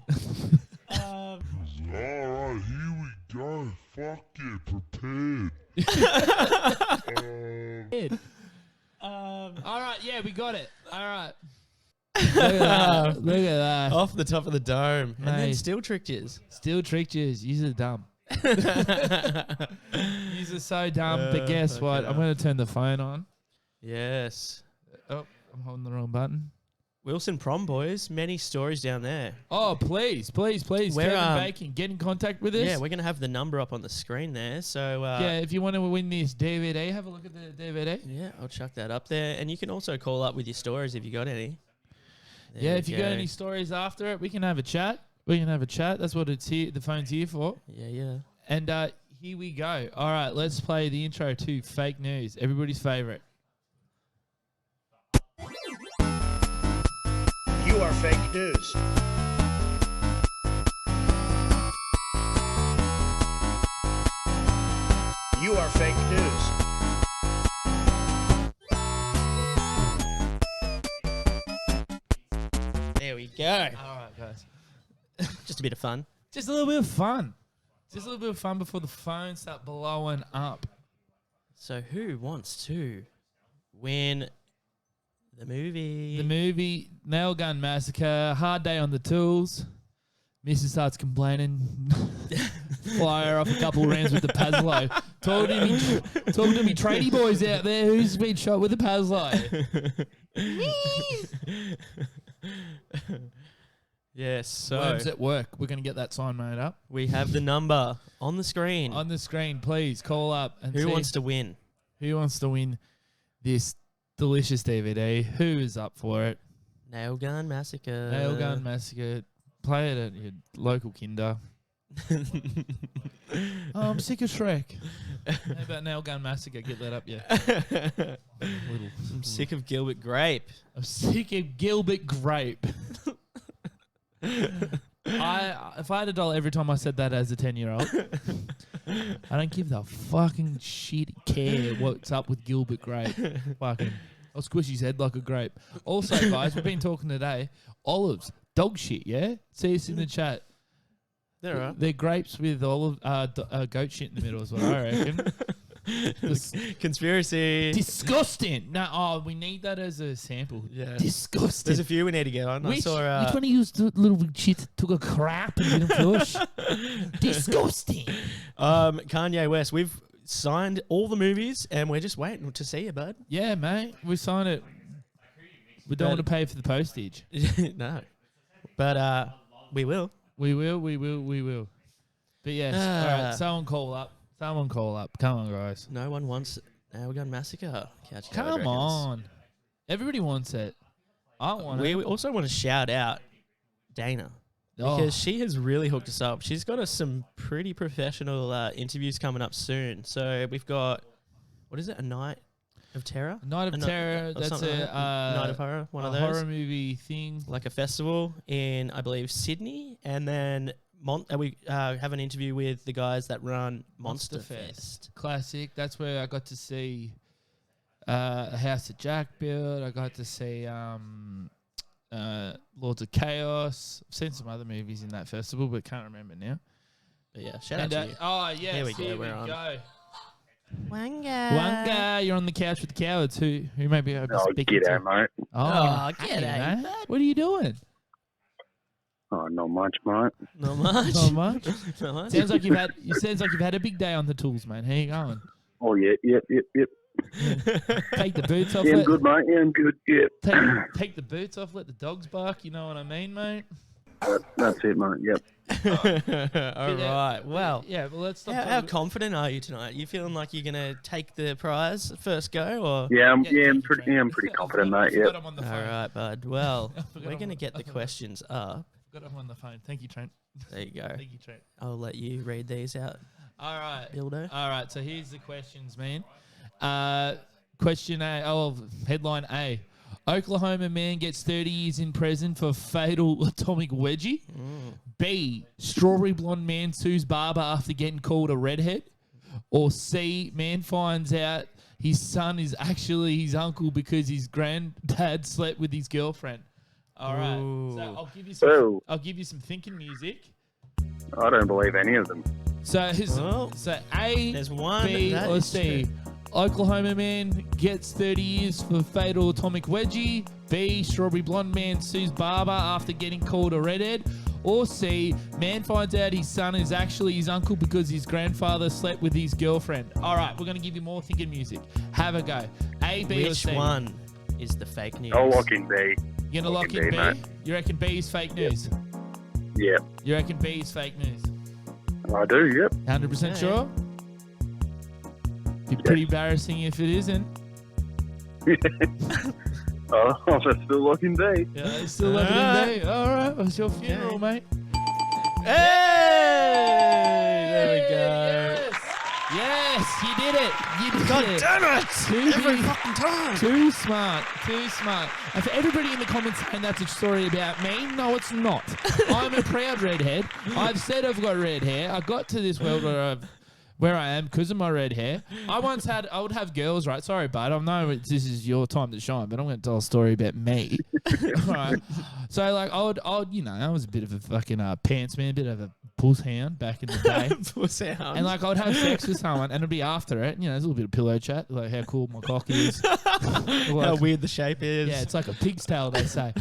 All right, here we go. Fuck yeah, prepared. All right, yeah, we got it. All right. Look at that. Look at that. Off the top of the dome. Mate. And then still tricked yous. Still tricked yous. Yous are dumb. Yous are so dumb. But guess what? I'm going to turn the phone on. Yes. Oh, I'm holding the wrong button. Wilson Prom Boys, many stories down there. Oh, please. Kevin Bacon, get in contact with us. Yeah, we're going to have the number up on the screen there. So yeah, if you want to win this DVD, have a look at the DVD. Yeah, I'll chuck that up there. And you can also call up with your stories if you got any. There if you got any stories after it, we can have a chat. That's what it's here. The phone's here for. Yeah. And here we go. All right, let's play the intro to Fake News, everybody's favorite. You are fake news. You are fake news. There we go. All right, guys. Just a bit of fun. Just a little bit of fun. Just a little bit of fun before the phones start blowing up. So who wants to win the movie? The movie, Nail Gun Massacre, hard day on the tools. Mrs. starts complaining. Fire off a couple rounds with the Pazlo. Talking to me tradie boys out there who's been shot with a Pazlo. Yes, so Worms at work. We're going to get that sign made up. we have the number on the screen. On the screen, please call up and Who see wants to win? who wants to win this delicious DVD. Who is up for it? Nail Gun Massacre. Nail Gun Massacre. Play it at your local kinder. Oh, I'm sick of Shrek. How about Nail Gun Massacre? Get that up, yeah. I'm sick of Gilbert Grape. I'm sick of Gilbert Grape. If I had $1 every time I said that as a 10-year-old, I don't give the fucking shit care what's up with Gilbert Grape. Fucking, I'll squish his head like a grape. Also, guys, we've been talking today. Olives, dog shit, yeah? See us in the chat. They're right. They're grapes with goat shit in the middle is what I reckon. Conspiracy. Disgusting. No, we need that as a sample. Yeah. Disgusting. There's a few we need to get on. Which I saw, one of you little shit took a crap and didn't flush? Disgusting. Kanye West, we've signed all the movies and we're just waiting to see you, bud. Yeah, mate. We signed it. We don't want to pay for the postage. No. But we will. We will. But yes, all right, someone call up. Come on, guys. No one wants Nail Gun Massacre. Couch Come Code on. Everybody wants it. I want it. We also want to shout out Dana because she has really hooked us up. She's got us some pretty professional interviews coming up soon. So we've got, what is it, A Night of Terror? Night of Terror. That's something a like Night of Horror. One of those horror movie thing, like a festival in, I believe, Sydney, and then we have an interview with the guys that run Monster Fest. Classic. That's where I got to see a house that Jack built. I got to see Lords of Chaos. I've seen some other movies in that festival, but can't remember now. But yeah, shout out to you. Oh yes, here we go. Here We're we on. go. WUNGAAA. You're on the couch with the cowards. Who may be speaking g'day, to? mate. Oh, g'day, mate. What are you doing? Oh, not much, mate. Not much. Not much. Not much. Sounds like you've had a big day on the tools, man. How you going? Oh, yeah. Take the boots off. Yeah, I'm good, mate. Yeah, I'm good. Yeah. Take the boots off. Let the dogs bark. You know what I mean, mate? That's it, mate. Yep. All right. Well, yeah. Well, let's stop. How confident are you tonight? You feeling like you're gonna take the prize first go, or? Yeah, I'm pretty confident, mate. Yeah. I'm on the phone. All right, bud. Well, we're I'm gonna on get the questions up. Got him on the phone. Thank you, Trent. There you go. Thank you, Trent. I'll let you read these out. All right. Dildo. All right. So here's the questions, man. Question A. Oh, headline A. Oklahoma man gets 30 years in prison for fatal atomic wedgie. B. Strawberry blonde man sues barber after getting called a redhead. Or C. Man finds out his son is actually his uncle because his granddad slept with his girlfriend. All right. So I'll give you some thinking music. I don't believe any of them. So A, there's one, B, or C. True. Oklahoma man gets 30 years for fatal atomic wedgie. B. Strawberry blonde man sues barber after getting called a redhead. Or C. Man finds out his son is actually his uncle because his grandfather slept with his girlfriend. All right, we're going to give you more thinking music. Have a go. A, B, or C? Which one is the fake news? I'll lock in B. You're going to lock in B? mate. You reckon B is fake news? Yeah. You reckon B is fake news? I do, yep. 100% sure? Be pretty embarrassing if it isn't. Oh, I'm still locking B. Yeah, still locking in B. All right, it's your funeral, mate. Hey! There we go. Yes, you did it. You did God it. damn it! Every fucking time. Too smart. And for everybody in the comments saying that's a story about me, no, it's not. I'm a proud redhead. I've said I've got red hair. I got to this world where I am because of my red hair. I would have girls, right? Sorry, bud. I know this is your time to shine, but I'm going to tell a story about me. Right. So, like, I was a bit of a fucking pants man, a bit of a puss hound back in the day. Puss hound. And like I'd have sex with someone and it'd be after it. You know, there's a little bit of pillow chat, like how cool my cock is. How weird the shape is. Yeah, it's like a pig's tail, they say.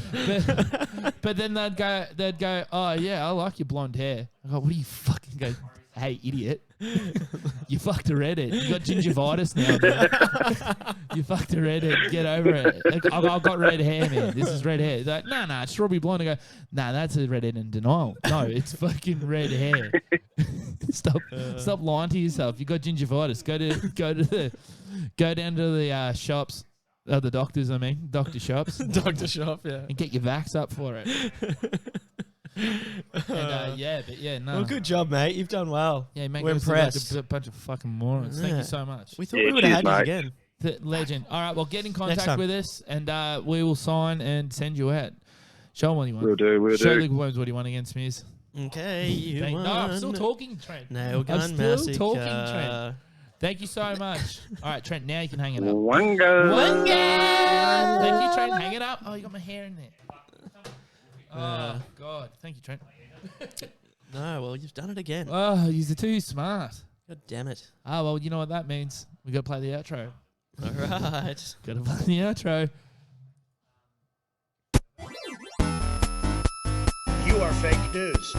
But then they'd go, oh yeah, I like your blonde hair. I go, what do you fucking go? Hey, idiot. You fucked a redhead. You got gingivitis now, man. You fucked a redhead. Get over it. Like, I've got red hair, man. This is red hair. He's like, nah, it's strawberry blonde. I go, nah, that's a redhead in denial. No, it's fucking red hair. Stop lying to yourself. You got gingivitis. Go down to the shops. The doctors, I mean. Doctor shops. Doctor shop, yeah. And get your vax up for it. And, no. Well, good job, mate. You've done well. Yeah, mate. We're impressed. Like a bunch of fucking morons. Thank you so much. We thought we would have had you again. Legend. All right, well, get in contact with us, and we will sign and send you out. Show them what you want. We'll do. Show Luke Worms what you want again, Smears. Okay, No, I'm still talking, Trent. Nail gun I'm still massacre. talking, Trent. Thank you so much. All right, Trent, now you can hang it up. WUNGAAA. Thank you, Trent. Hang it up. Oh, you got my hair in there. Oh, God. Thank you, Trent. No, well, you've done it again. Oh, you're too smart. God damn it. Oh, well, you know what that means. We got to play the outro. All right. Got to play the outro. You are fake news.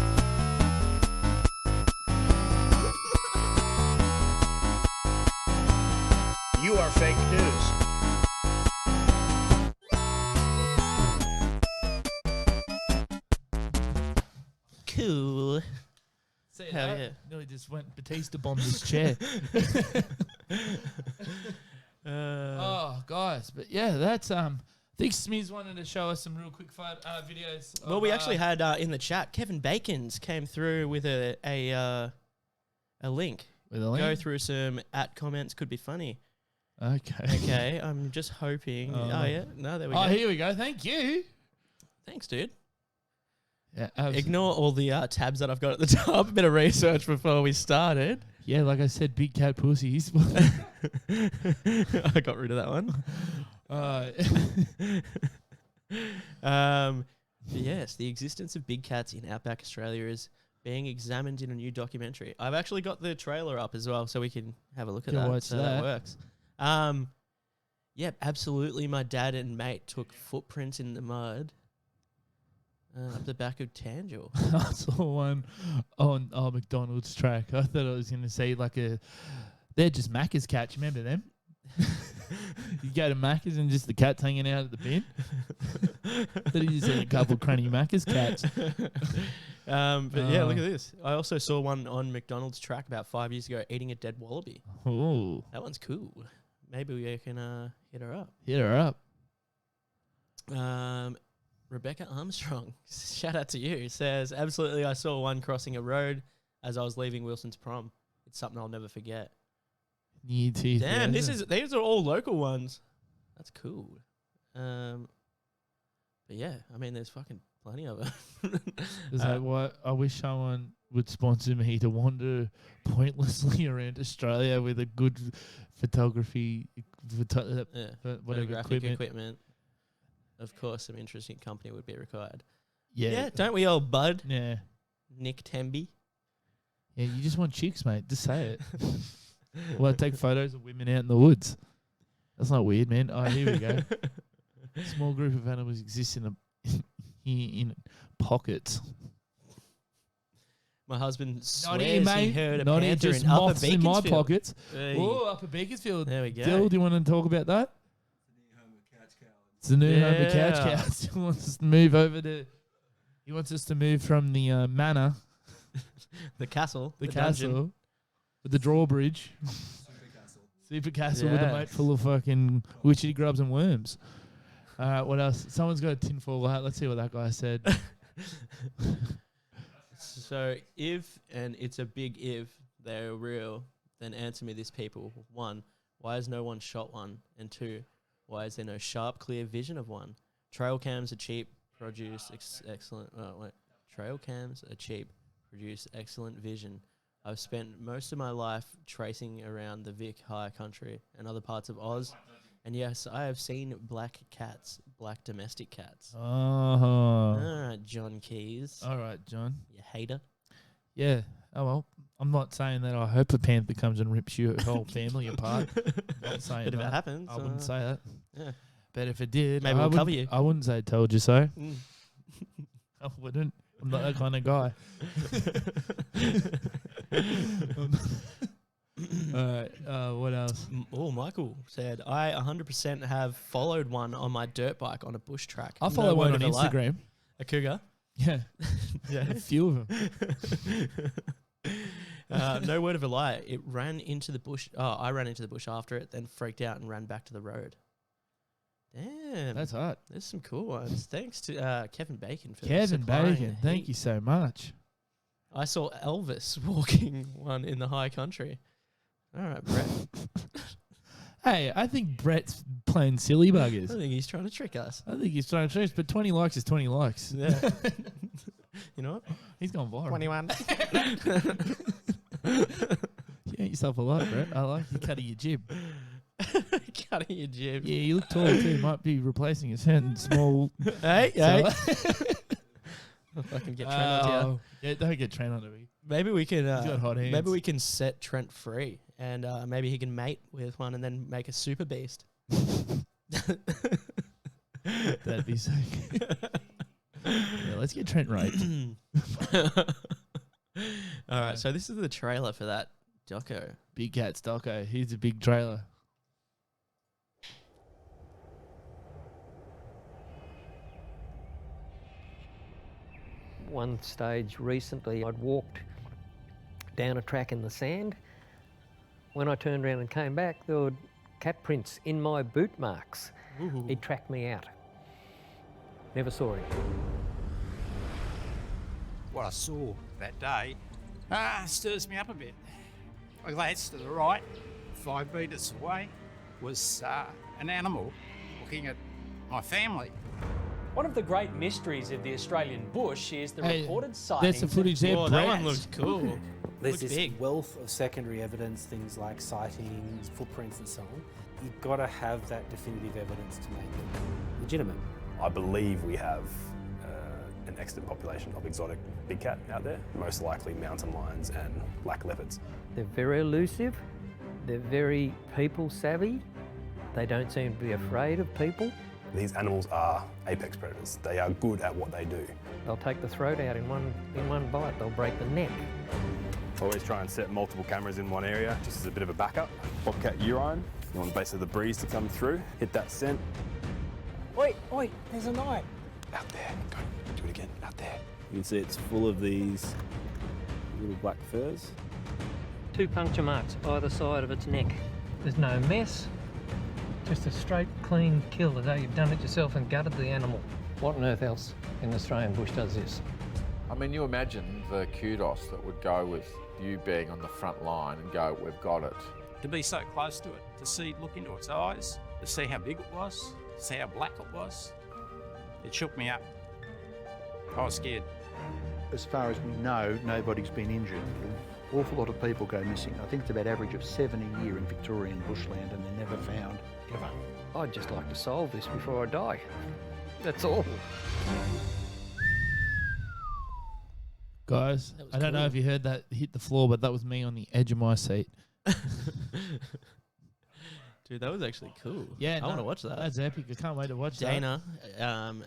You are fake news. Cool. See Hell that? yeah. Nearly just went Batista bombed his chair. Oh, guys. But yeah, that's I think Smears wanted to show us some real quick videos. Well, we actually had in the chat, Kevin Bacon's came through with a link. With a link? Go through some comments, could be funny. Okay. Okay, I'm just hoping. Oh, yeah. No, there we go. Oh, here we go. Thank you. Thanks, dude. Yeah, Ignore all the tabs that I've got at the top. A bit of research before we started. Yeah, like I said, big cat pussies. I got rid of that one. Yes, the existence of big cats in outback Australia is being examined in a new documentary. I've actually got the trailer up as well, so we can have a look at that. Watch so that. that works. Yep, absolutely. My dad and mate took footprints in the mud up the back of Tangel. I saw one on McDonald's track. I thought I was going to say they're just Macca's cats. You remember them? You go to Macca's and just the cat's hanging out at the bin. That is a couple of crunny Macca's cats. But yeah, look at this. I also saw one on McDonald's track about 5 years ago eating a dead wallaby. Oh, that one's cool. Maybe we can hit her up. Hit her up. Rebecca Armstrong, shout out to you, says, absolutely, I saw one crossing a road as I was leaving Wilson's prom. It's something I'll never forget. Damn, these are all local ones. That's cool. But yeah, I mean, there's fucking plenty of them. Is that what I wish someone would sponsor me to wander pointlessly around Australia with a good photography, whatever equipment. Of course, some interesting company would be required. Yeah, don't we all, bud? Yeah. Nick Temby. Yeah, you just want chicks, mate. Just say it. Well, take photos of women out in the woods. That's not weird, man. Oh, here we go. A small group of animals exist in pockets. My husband swears not here, mate. He heard a not panther just in Upper moths in my Beaconsfield. pockets. Hey. Oh, Upper Beaconsfield. There we go. Dill, do you want to talk about that? It's the new home of couch cows. He wants us to move over to. He wants us to move from the manor, the castle, the castle, dungeon. with the drawbridge, super castle with a moat full of fucking witchy grubs and worms. All right, what else? Someone's got a tinfoil hat. Let's see what that guy said. So if, and it's a big if, they're real, then answer me this, people. 1, why has no one shot one? And 2, why is there no sharp, clear vision of one? Trail cams are cheap, produce excellent... Trail cams are cheap, produce excellent vision. I've spent most of my life tracing around the Vic High Country and other parts of Oz. And yes, I have seen black cats, black domestic cats. Oh. All right, John Keys. All right, John. You hater. Yeah. Oh, well. I'm not saying that I hope a panther comes and rips your whole family apart. I'm not saying But if that. it happens, I wouldn't say that. Yeah. But if it did, Maybe we'll cover you. I wouldn't say told you so. Mm. I wouldn't. I'm not that kind of guy. All right. What else? Michael said, I 100% have followed one on my dirt bike on a bush track. I follow one on Instagram. A cougar? Yeah. Yeah. A few of them. No word of a lie. It ran into the bush. Oh, I ran into the bush after it, then freaked out and ran back to the road. Damn. That's hot. There's some cool ones. Thanks to Kevin Bacon for Kevin supplying Bacon, thank you so much. I saw Elvis walking one in the high country. All right, Brett. Hey, I think Brett's playing silly buggers. I think he's trying to trick us. I think he's trying to trick us, but 20 likes is 20 likes. Yeah. You know what? He's gone viral. 21. You ain't yourself a lot, Brett. I like you cutting your jib. Cutting your jib. Yeah, you look tall too. Might be replacing a certain small. Hey, so hey. If I can get Trent onto you. Yeah, don't get Trent onto me. Maybe we can. He's got hot hands. Maybe we can set Trent free, and maybe he can mate with one, and then make a super beast. That'd be so good. Yeah, let's get Trent right. All right, so this is the trailer for that doco. Big Cat's doco. Here's a big trailer. One stage recently, I'd walked down a track in the sand. When I turned around and came back, there were cat prints in my boot marks. Ooh. He tracked me out. Never saw him. What I saw that day stirs me up a bit. I glanced to the right, 5 metres away, was an animal looking at my family. One of the great mysteries of the Australian bush is the reported sightings. There's the footage there. Oh, that one looks cool. There's Looks this big. wealth of secondary evidence, things like sightings, footprints and so on. You've got to have that definitive evidence to make it legitimate. I believe we have an extant population of exotic big cat out there, most likely mountain lions and black leopards. They're very elusive. They're very people savvy. They don't seem to be afraid of people. These animals are apex predators. They are good at what they do. They'll take the throat out in one bite. They'll break the neck. Always try and set multiple cameras in one area, just as a bit of a backup. Bobcat urine, you want basically the breeze to come through, hit that scent. Oi, there's a knife. Out there, go, do it again, out there. You can see it's full of these little black furs. 2 puncture marks either side of its neck. There's no mess. Just a straight, clean kill as though you've done it yourself and gutted the animal. What on earth else in the Australian bush does this? I mean, you imagine the kudos that would go with you being on the front line and go, we've got it. To be so close to it, to see, look into its eyes, to see how big it was, to see how black it was, it shook me up. I was scared. As far as we know, nobody's been injured. An awful lot of people go missing. I think it's about average of 7 a year in Victorian bushland, and they're never found, ever. I'd just like to solve this before I die. That's all. Guys, I don't know if you heard that hit the floor, but that was me on the edge of my seat. Dude, that was actually cool. Yeah, I want to watch that. That's epic. I can't wait to watch Dana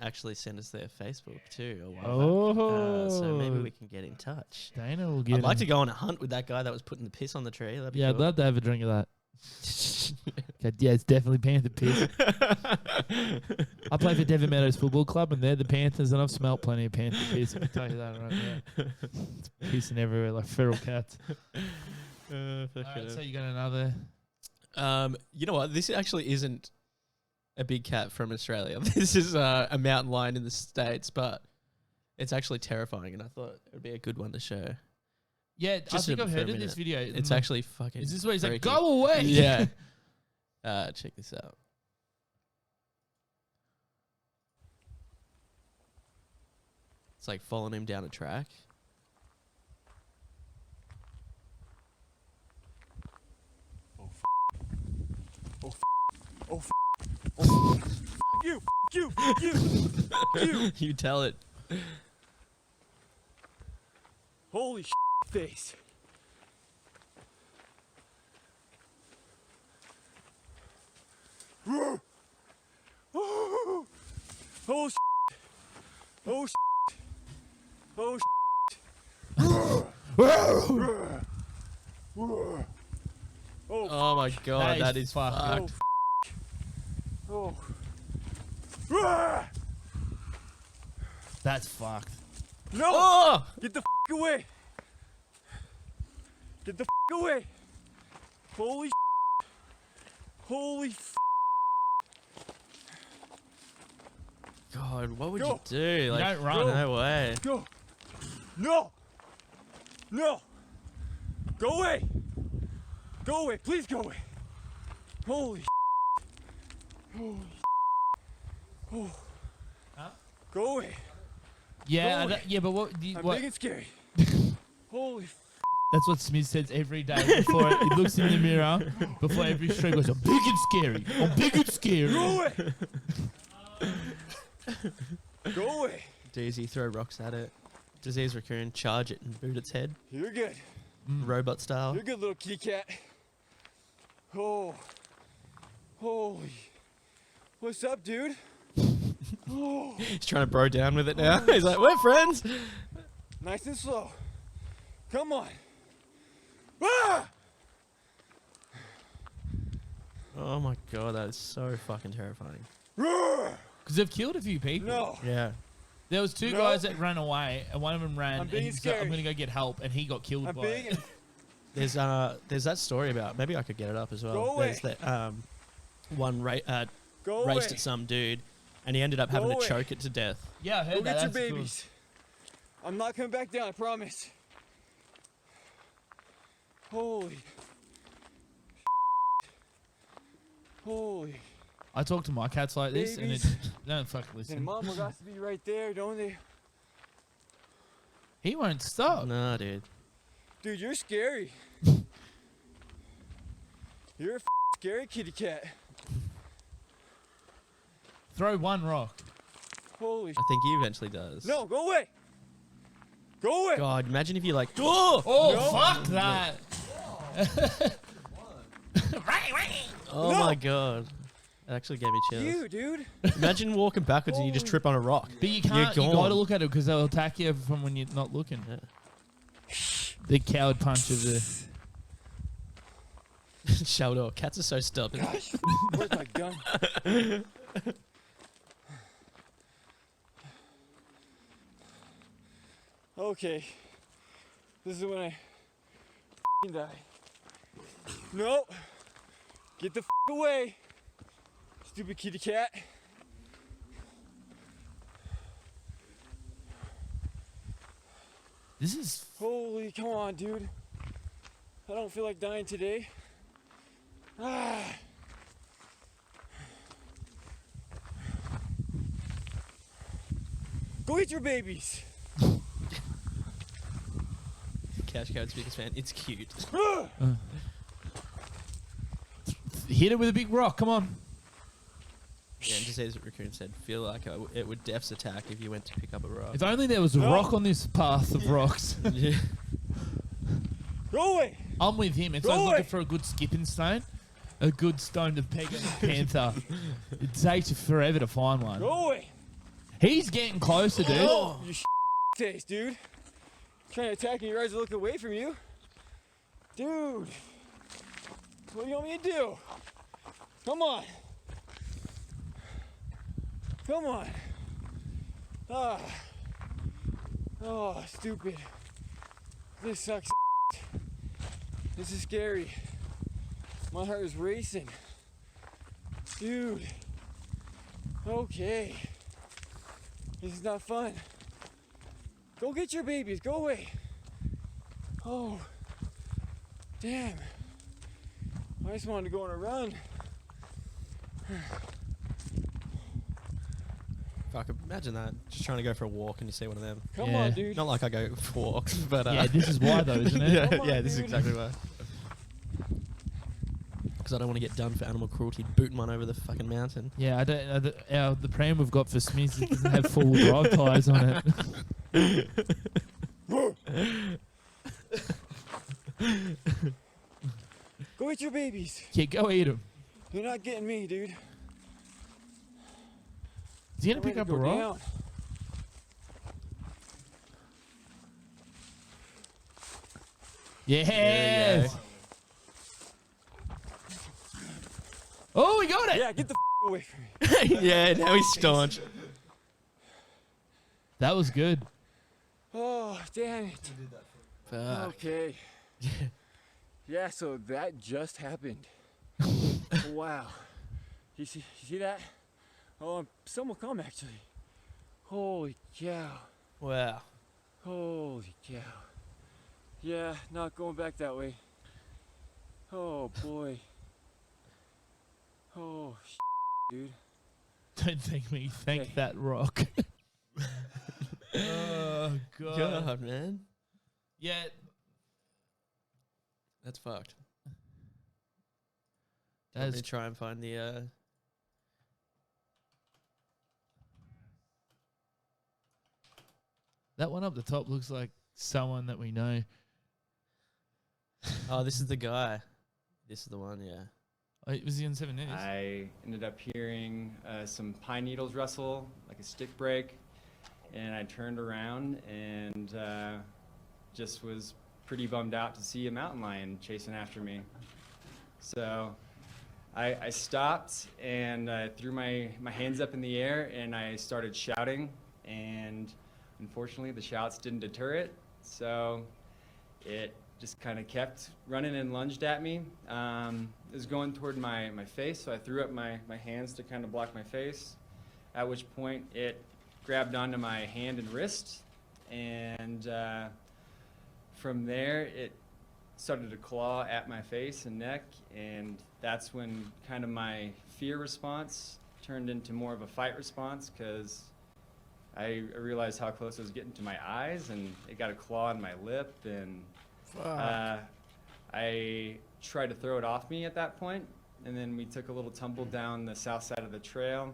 actually sent us their Facebook too a while Oh. back. So maybe we can get in touch. Dana will get I'd like him. to go on a hunt with that guy that was putting the piss on the tree. That'd be Yeah, I'd cool. love to have a drink of that. Okay, yeah, it's definitely Panther piss. I play for Devon Meadows Football Club, and they're the Panthers, and I've smelt plenty of Panther piss. I can tell you that right now. It's pissing everywhere like feral cats. Alright, so you got another? You know what? This actually isn't a big cat from Australia. This is a mountain lion in the States, but it's actually terrifying, and I thought it would be a good one to show. Yeah, Just I think I've for a heard of minute. this video. It's actually fucking. Is this where he's like, freaky. go away? Yeah. Check this out. It's like following him down a track. You. You tell it. Holy face. Oh, oh, oh, oh, Oh my god, that is fucked. Oh. That's fucked. No! Oh! Get the away! Get the away! Holy holy God, what would Go. you do? Like, don't run. No way. Go! No! No! Go away! Go away! Please go away! Holy holy oh. Huh? Go away! Yeah, Go away. yeah, but what? I'm what big and scary. Holy that's what Smith says every day before he looks in the mirror before every stream. Goes, I'm big and scary. I'm big and scary. Go away! Go away! Doozy, throw rocks at it. Disease raccoon, charge it and boot its head. You're good. Robot style. You're a good little kitty cat. Oh. Holy. What's up, dude? Oh. He's trying to bro down with it now. He's like, we're friends. Nice and slow. Come on. Ah! Oh my god, that is so fucking terrifying. Because they've killed a few people. No. Yeah. There was two No. guys that ran away, and one of them ran, I'm and being he's like, I'm scary. going to go get help, and he got killed I'm by big it. and There's that story about, maybe I could get it up as well. Go away. There's that one Go raced away. at some dude, and he ended up Go having away. to choke it to death. Yeah, I heard Go that. get your That's cool. babies. I'm not coming back down, I promise. Holy. Holy. I talk to my cats like this, and Babies. it's don't fuck And listen. Mama got to be right there, don't they? He won't stop. Nah, dude. Dude, you're scary. You're a scary kitty cat. Throw one rock. Holy I think he eventually does. No, go away. Go away. God, imagine if you like, oh, Oh, No. fuck that. oh No. my god. That actually gave me chills. You, dude. Imagine walking backwards and you just trip on a rock. But you can't. You're You gone. got to look at it because they'll attack you from when you're not looking. Yeah. The coward punch of the. Sheldon, cats are so stubborn. Gosh, where's my gun? Okay. This is when I die. No. Get the away. Stupid kitty cat. This is. Holy, come on, dude. I don't feel like dying today. Ah. Go eat your babies. Cash Code's biggest fan. It's cute. Hit it with a big rock. Come on. Yeah, and just as Raccoon said, feel like it would deaths attack if you went to pick up a rock. If only there was a rock on this path of rocks. Yeah. Go away. I'm with him. It's Go like away. looking for a good skipping stone. A good stone to peg a panther. It takes you forever to find one. Go away. He's getting closer, dude. Oh, you face, dude. Trying to attack me, your eyes are looking away from you. Dude. What do you want me to do? Come on. Come on. Ah. Oh, stupid. This sucks. This is scary. My heart is racing. Dude. Okay. This is not fun. Go get your babies. Go away. Oh. Damn. I just wanted to go on a run. Fuck, imagine that. Just trying to go for a walk and you see one of them. Come on, dude. Not like I go for walks, but Yeah, this is why though, isn't it? yeah, Come on, yeah, this is dude. exactly why. Because I don't want to get done for animal cruelty, booting one over the fucking mountain. Yeah, I don't. The pram we've got for Smith doesn't have 4-wheel drive tyres on it. Go eat your babies. Yeah, go eat them. You're not getting me, dude. Is he gonna I'm pick ready up to a go rock? down. Yes. Oh, we got it. Yeah, get the away from me. Yeah, now he's staunch. That was good. Oh, damn it. Fuck. Okay. Yeah, so that just happened. Wow. You see that? Oh, some will come actually. Holy cow. Wow. Holy cow. Yeah, not going back that way. Oh boy. Oh, dude. Don't thank me. Thank that rock. Oh god. God, man. Yeah. That's fucked. That Let me is try and find the. that one up the top looks like someone that we know. Oh, this is the guy. This is the one, yeah. Oh, was he on 7 News? I ended up hearing some pine needles rustle, like a stick break, and I turned around and just was pretty bummed out to see a mountain lion chasing after me. So I stopped and I threw my hands up in the air and I started shouting, and unfortunately the shouts didn't deter it, so it just kind of kept running and lunged at me. It was going toward my face, so I threw up my hands to kind of block my face, at which point it grabbed onto my hand and wrist, and from there it started to claw at my face and neck, and that's when kind of my fear response turned into more of a fight response, because I realized how close I was getting to my eyes, and it got a claw on my lip, and I tried to throw it off me at that point, and then we took a little tumble down the south side of the trail,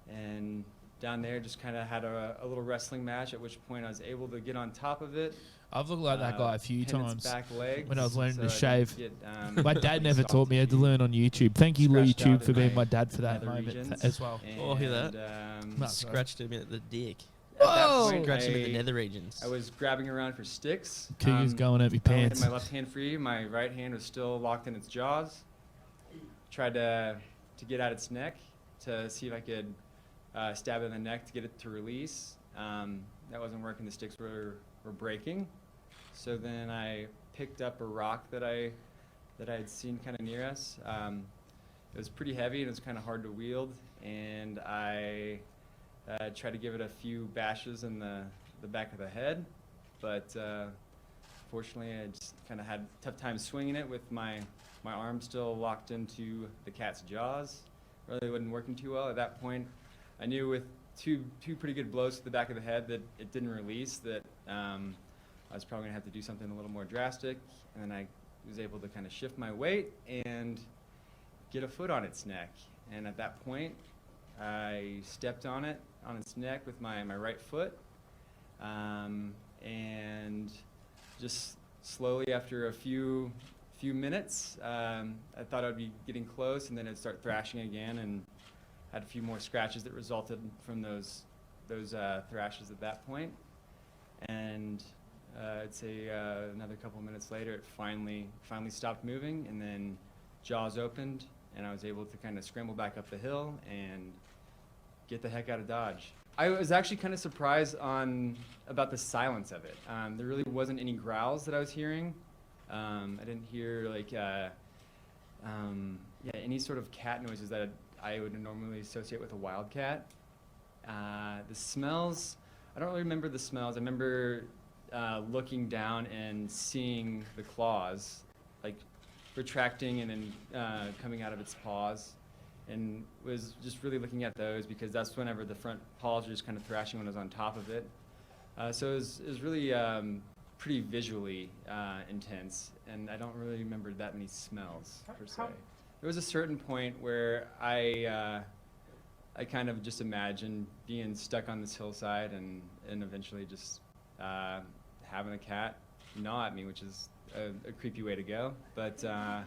and down there just kind of had a little wrestling match, at which point I was able to get on top of it. I've looked like that guy a few pin its times back legs, when I was learning so to I didn't shave. get, My dad never soft taught me. I had to learn on YouTube. Thank you, scratched YouTube, out for in being my dad for that nether moment regions, as well. Oh, hear that? and, No, sorry. Scratched him at the dick. At that Whoa! point, Scratched him in the nether regions. I was grabbing around for sticks. Cougar's going at me I had pants. my left hand free. My right hand was still locked in its jaws. Tried to get at its neck to see if I could stab it in the neck to get it to release. That wasn't working. The sticks were breaking. So then I picked up a rock that I had seen kind of near us. It was pretty heavy and it was kind of hard to wield, and I tried to give it a few bashes in the back of the head, but fortunately I just kind of had a tough time swinging it with my arm still locked into the cat's jaws. Really wasn't working too well. At that point, I knew with two pretty good blows to the back of the head that it didn't release, that I was probably gonna have to do something a little more drastic, and then I was able to kind of shift my weight and get a foot on its neck. And at that point, I stepped on its neck with my right foot, and just slowly, after a few minutes, I thought I'd be getting close, and then it'd start thrashing again, and had a few more scratches that resulted from those thrashes at that point. And I'd say another couple minutes later, it finally stopped moving, and then jaws opened, and I was able to kind of scramble back up the hill and get the heck out of Dodge. I was actually kind of surprised about the silence of it. There really wasn't any growls that I was hearing. I didn't hear like any sort of cat noises that I would normally associate with a wild cat. The smells, I don't really remember the smells. I remember looking down and seeing the claws, like retracting and then coming out of its paws, and was just really looking at those because that's whenever the front paws were just kind of thrashing when I was on top of it. So it was really pretty visually intense, and I don't really remember that many smells per se. There was a certain point where I kind of just imagined being stuck on this hillside and eventually just having a cat gnaw at me, which is a creepy way to go. But for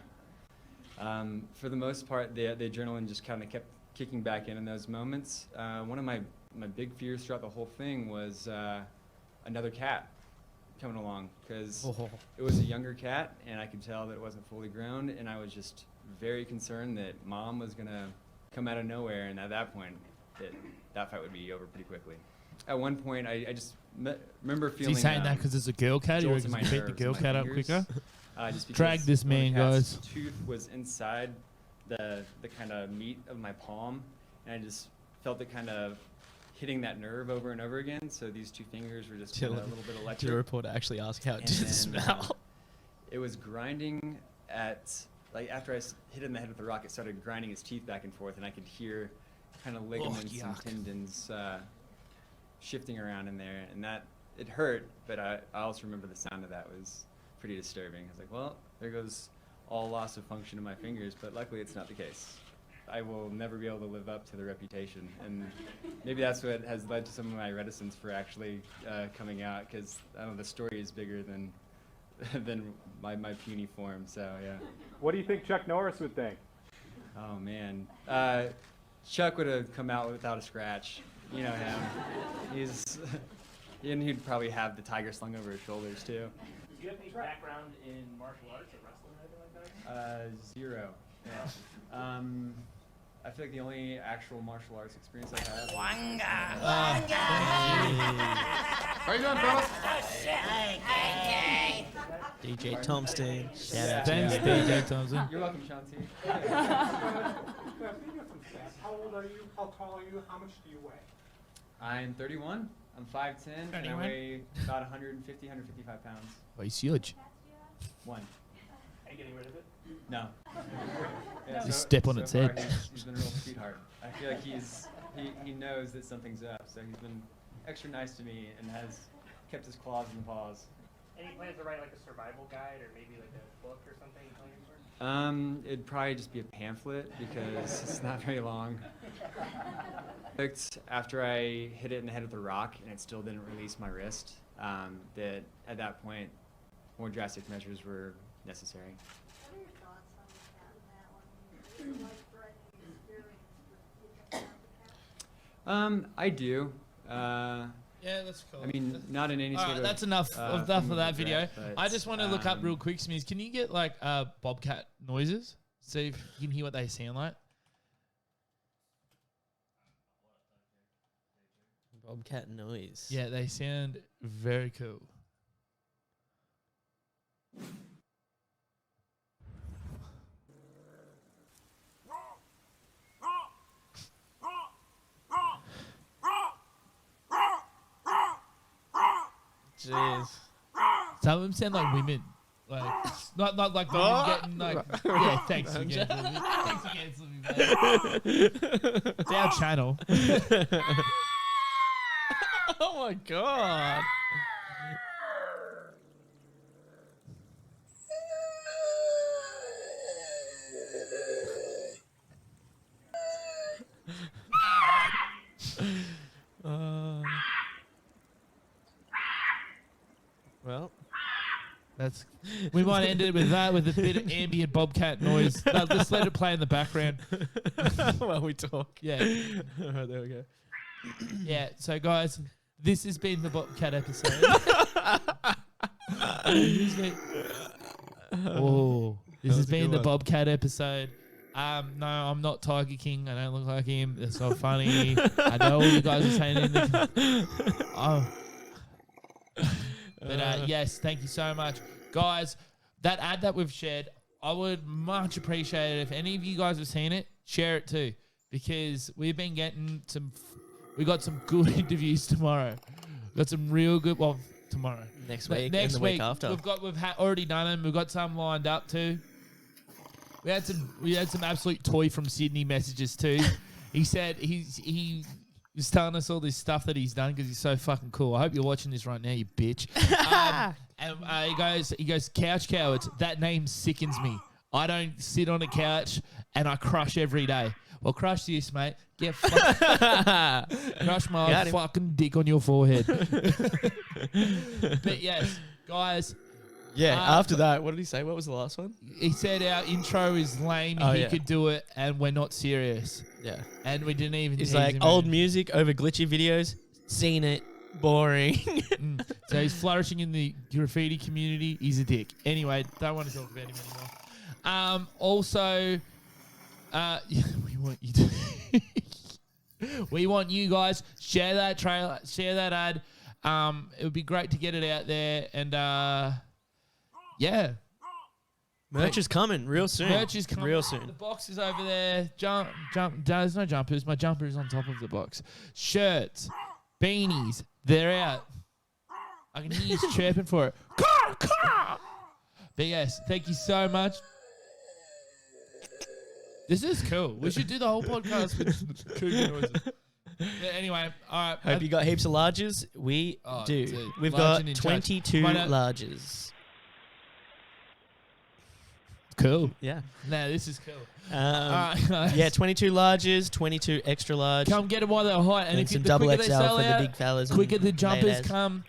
the most part, the adrenaline just kind of kept kicking back in those moments. One of my big fears throughout the whole thing was another cat coming along, because it was a younger cat and I could tell that it wasn't fully grown, and I was just very concerned that mom was gonna come out of nowhere, and at that point that fight would be over pretty quickly. At one point I just remember feeling Is he saying that because it's a girl cat? He reckons beat the girl cat up quicker? Drag this man, guys. Tooth was inside the kind of meat of my palm, and I just felt it kind of hitting that nerve over and over again. So these two fingers were just kind of a little bit electric. Did the reporter actually ask how it did it smell? It was grinding at, like, after I hit it in the head with the rock, it started grinding its teeth back and forth, and I could hear kind of ligaments and tendons shifting around in there, and that it hurt. But I also remember the sound of that was pretty disturbing. I was like, well, there goes all loss of function in my fingers, but luckily it's not the case. I will never be able to live up to the reputation, and maybe that's what has led to some of my reticence for actually coming out, because I don't know, the story is bigger than my puny form. So yeah. What do you think Chuck Norris would think? Oh man, Chuck would have come out without a scratch. You know him. And he'd probably have the tiger slung over his shoulders too. Do you have any background in martial arts or wrestling or anything like that? Zero. Yeah. I feel like the only actual martial arts experience I have. WUNGAAA. How you doing, fellas? DJ Thompson. Shout out Thanks, to DJ Thompson. You're welcome, Shanti. How old are you? How tall are you? How much do you weigh? I'm 31. I'm 5'10", and I weigh about 150, 155 pounds. Oh, he's huge. One. Are you getting rid of it? No. Yeah, you step on its head. He's been a real sweetheart. I feel like he knows that something's up, so he's been extra nice to me and has kept his claws in the paws. Any plans to write like a survival guide or maybe like a book or something? It'd probably just be a pamphlet because it's not very long. After I hit it in the head with a rock and it still didn't release my wrist, that at that point, more drastic measures were necessary. What are your thoughts on the cat and that one? I do. Yeah, that's cool. I mean, not in any All sort right, of. that's enough of that video. Regret, I just want to look up real quick, Smears. Can you get like bobcat noises? See if you can hear what they sound like. Bobcat noise. Yeah, they sound very cool. Jeez. Some of them sound like women. Like not like women getting like yeah, thanks again. Thanks again, Slippy, mate. It's our channel. Oh my god. Well, we might end it with that, with a bit of ambient bobcat noise. No, just let it play in the background while we talk. Yeah. All right, there we go. Yeah. So guys, this has been the bobcat episode. This has been the bobcat episode. No, I'm not Tiger King. I don't look like him. That's not funny. I know all you guys are saying in the. But yes, thank you so much. Guys, that ad that we've shared, I would much appreciate it if any of you guys have seen it, share it too. Because we've been getting we got some good interviews tomorrow. Got some real good, tomorrow. Next week and the week after. We've already done them. We've got some lined up too. We had some absolute toy from Sydney messages too. He said he was telling us all this stuff that he's done because he's so fucking cool. I hope you're watching this right now, you bitch. And he goes, couch cowards. That name sickens me. I don't sit on a couch and I crush every day. Well, crush this, mate. Get crush my fucking dick on your forehead. But yes, guys, Yeah, after that, what did he say? What was the last one? He said our intro is lame. He could do it, and we're not serious. Yeah. And we didn't even. He's tease like, him old in. music over glitchy videos. Seen it. Boring. So he's flourishing in the graffiti community. He's a dick. Anyway, don't want to talk about him anymore. Also, we want you to. We want you guys share that trailer, share that ad. It would be great to get it out there, and yeah, Merch is coming real soon. merch is coming real soon. The box is over there. Jump. There's no jumpers. My jumper is on top of the box. Shirts, beanies, they're out. I can hear you chirping for it. But yes, thank you so much. This is cool. We should do the whole podcast with cougar noises. Yeah, anyway, all right. Hope you got heaps of larges. We do. dude, We've large and got in 22 charge. larges. Cool. Yeah. No, this is cool. All right, guys. Yeah, 22 larges, 22 extra large. Come get them while they're hot. And if some the double quicker XL they sell for the out, big fellas. quicker and the jumpers ladies. come,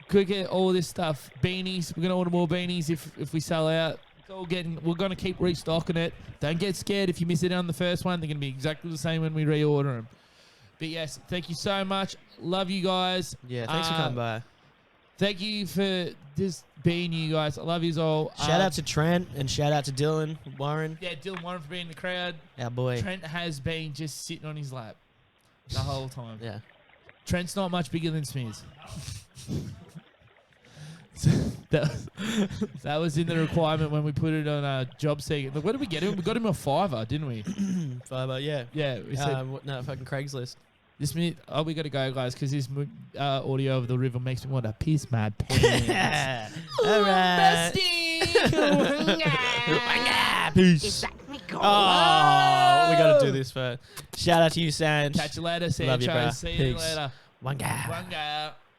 quicker all this stuff. Beanies, we're gonna order more beanies if we sell out. It's all getting. We're gonna keep restocking it. Don't get scared if you miss it on the first one. They're gonna be exactly the same when we reorder them. But yes, thank you so much. Love you guys. Yeah, thanks for coming by. Thank you for just being you guys. I love you all. Shout out to Trent and shout out to Dylan Warren. Yeah, Dylan Warren for being in the crowd. Our boy. Trent has been just sitting on his lap the whole time. Yeah. Trent's not much bigger than Smears. So that was in the requirement when we put it on job seeker. Look, what did we get him? We got him a $5, didn't we? $5, yeah. Yeah. We said, no, fucking Craigslist. this minute, we got to go, guys, because this audio over the river makes me want to piss my pants. All right. Peace. Oh, we got to do this first. Shout out to you, Sanj. Catch you later, Sancho. Love you, bro. See you Peace. later. WUNGAAA. WUNGAAA.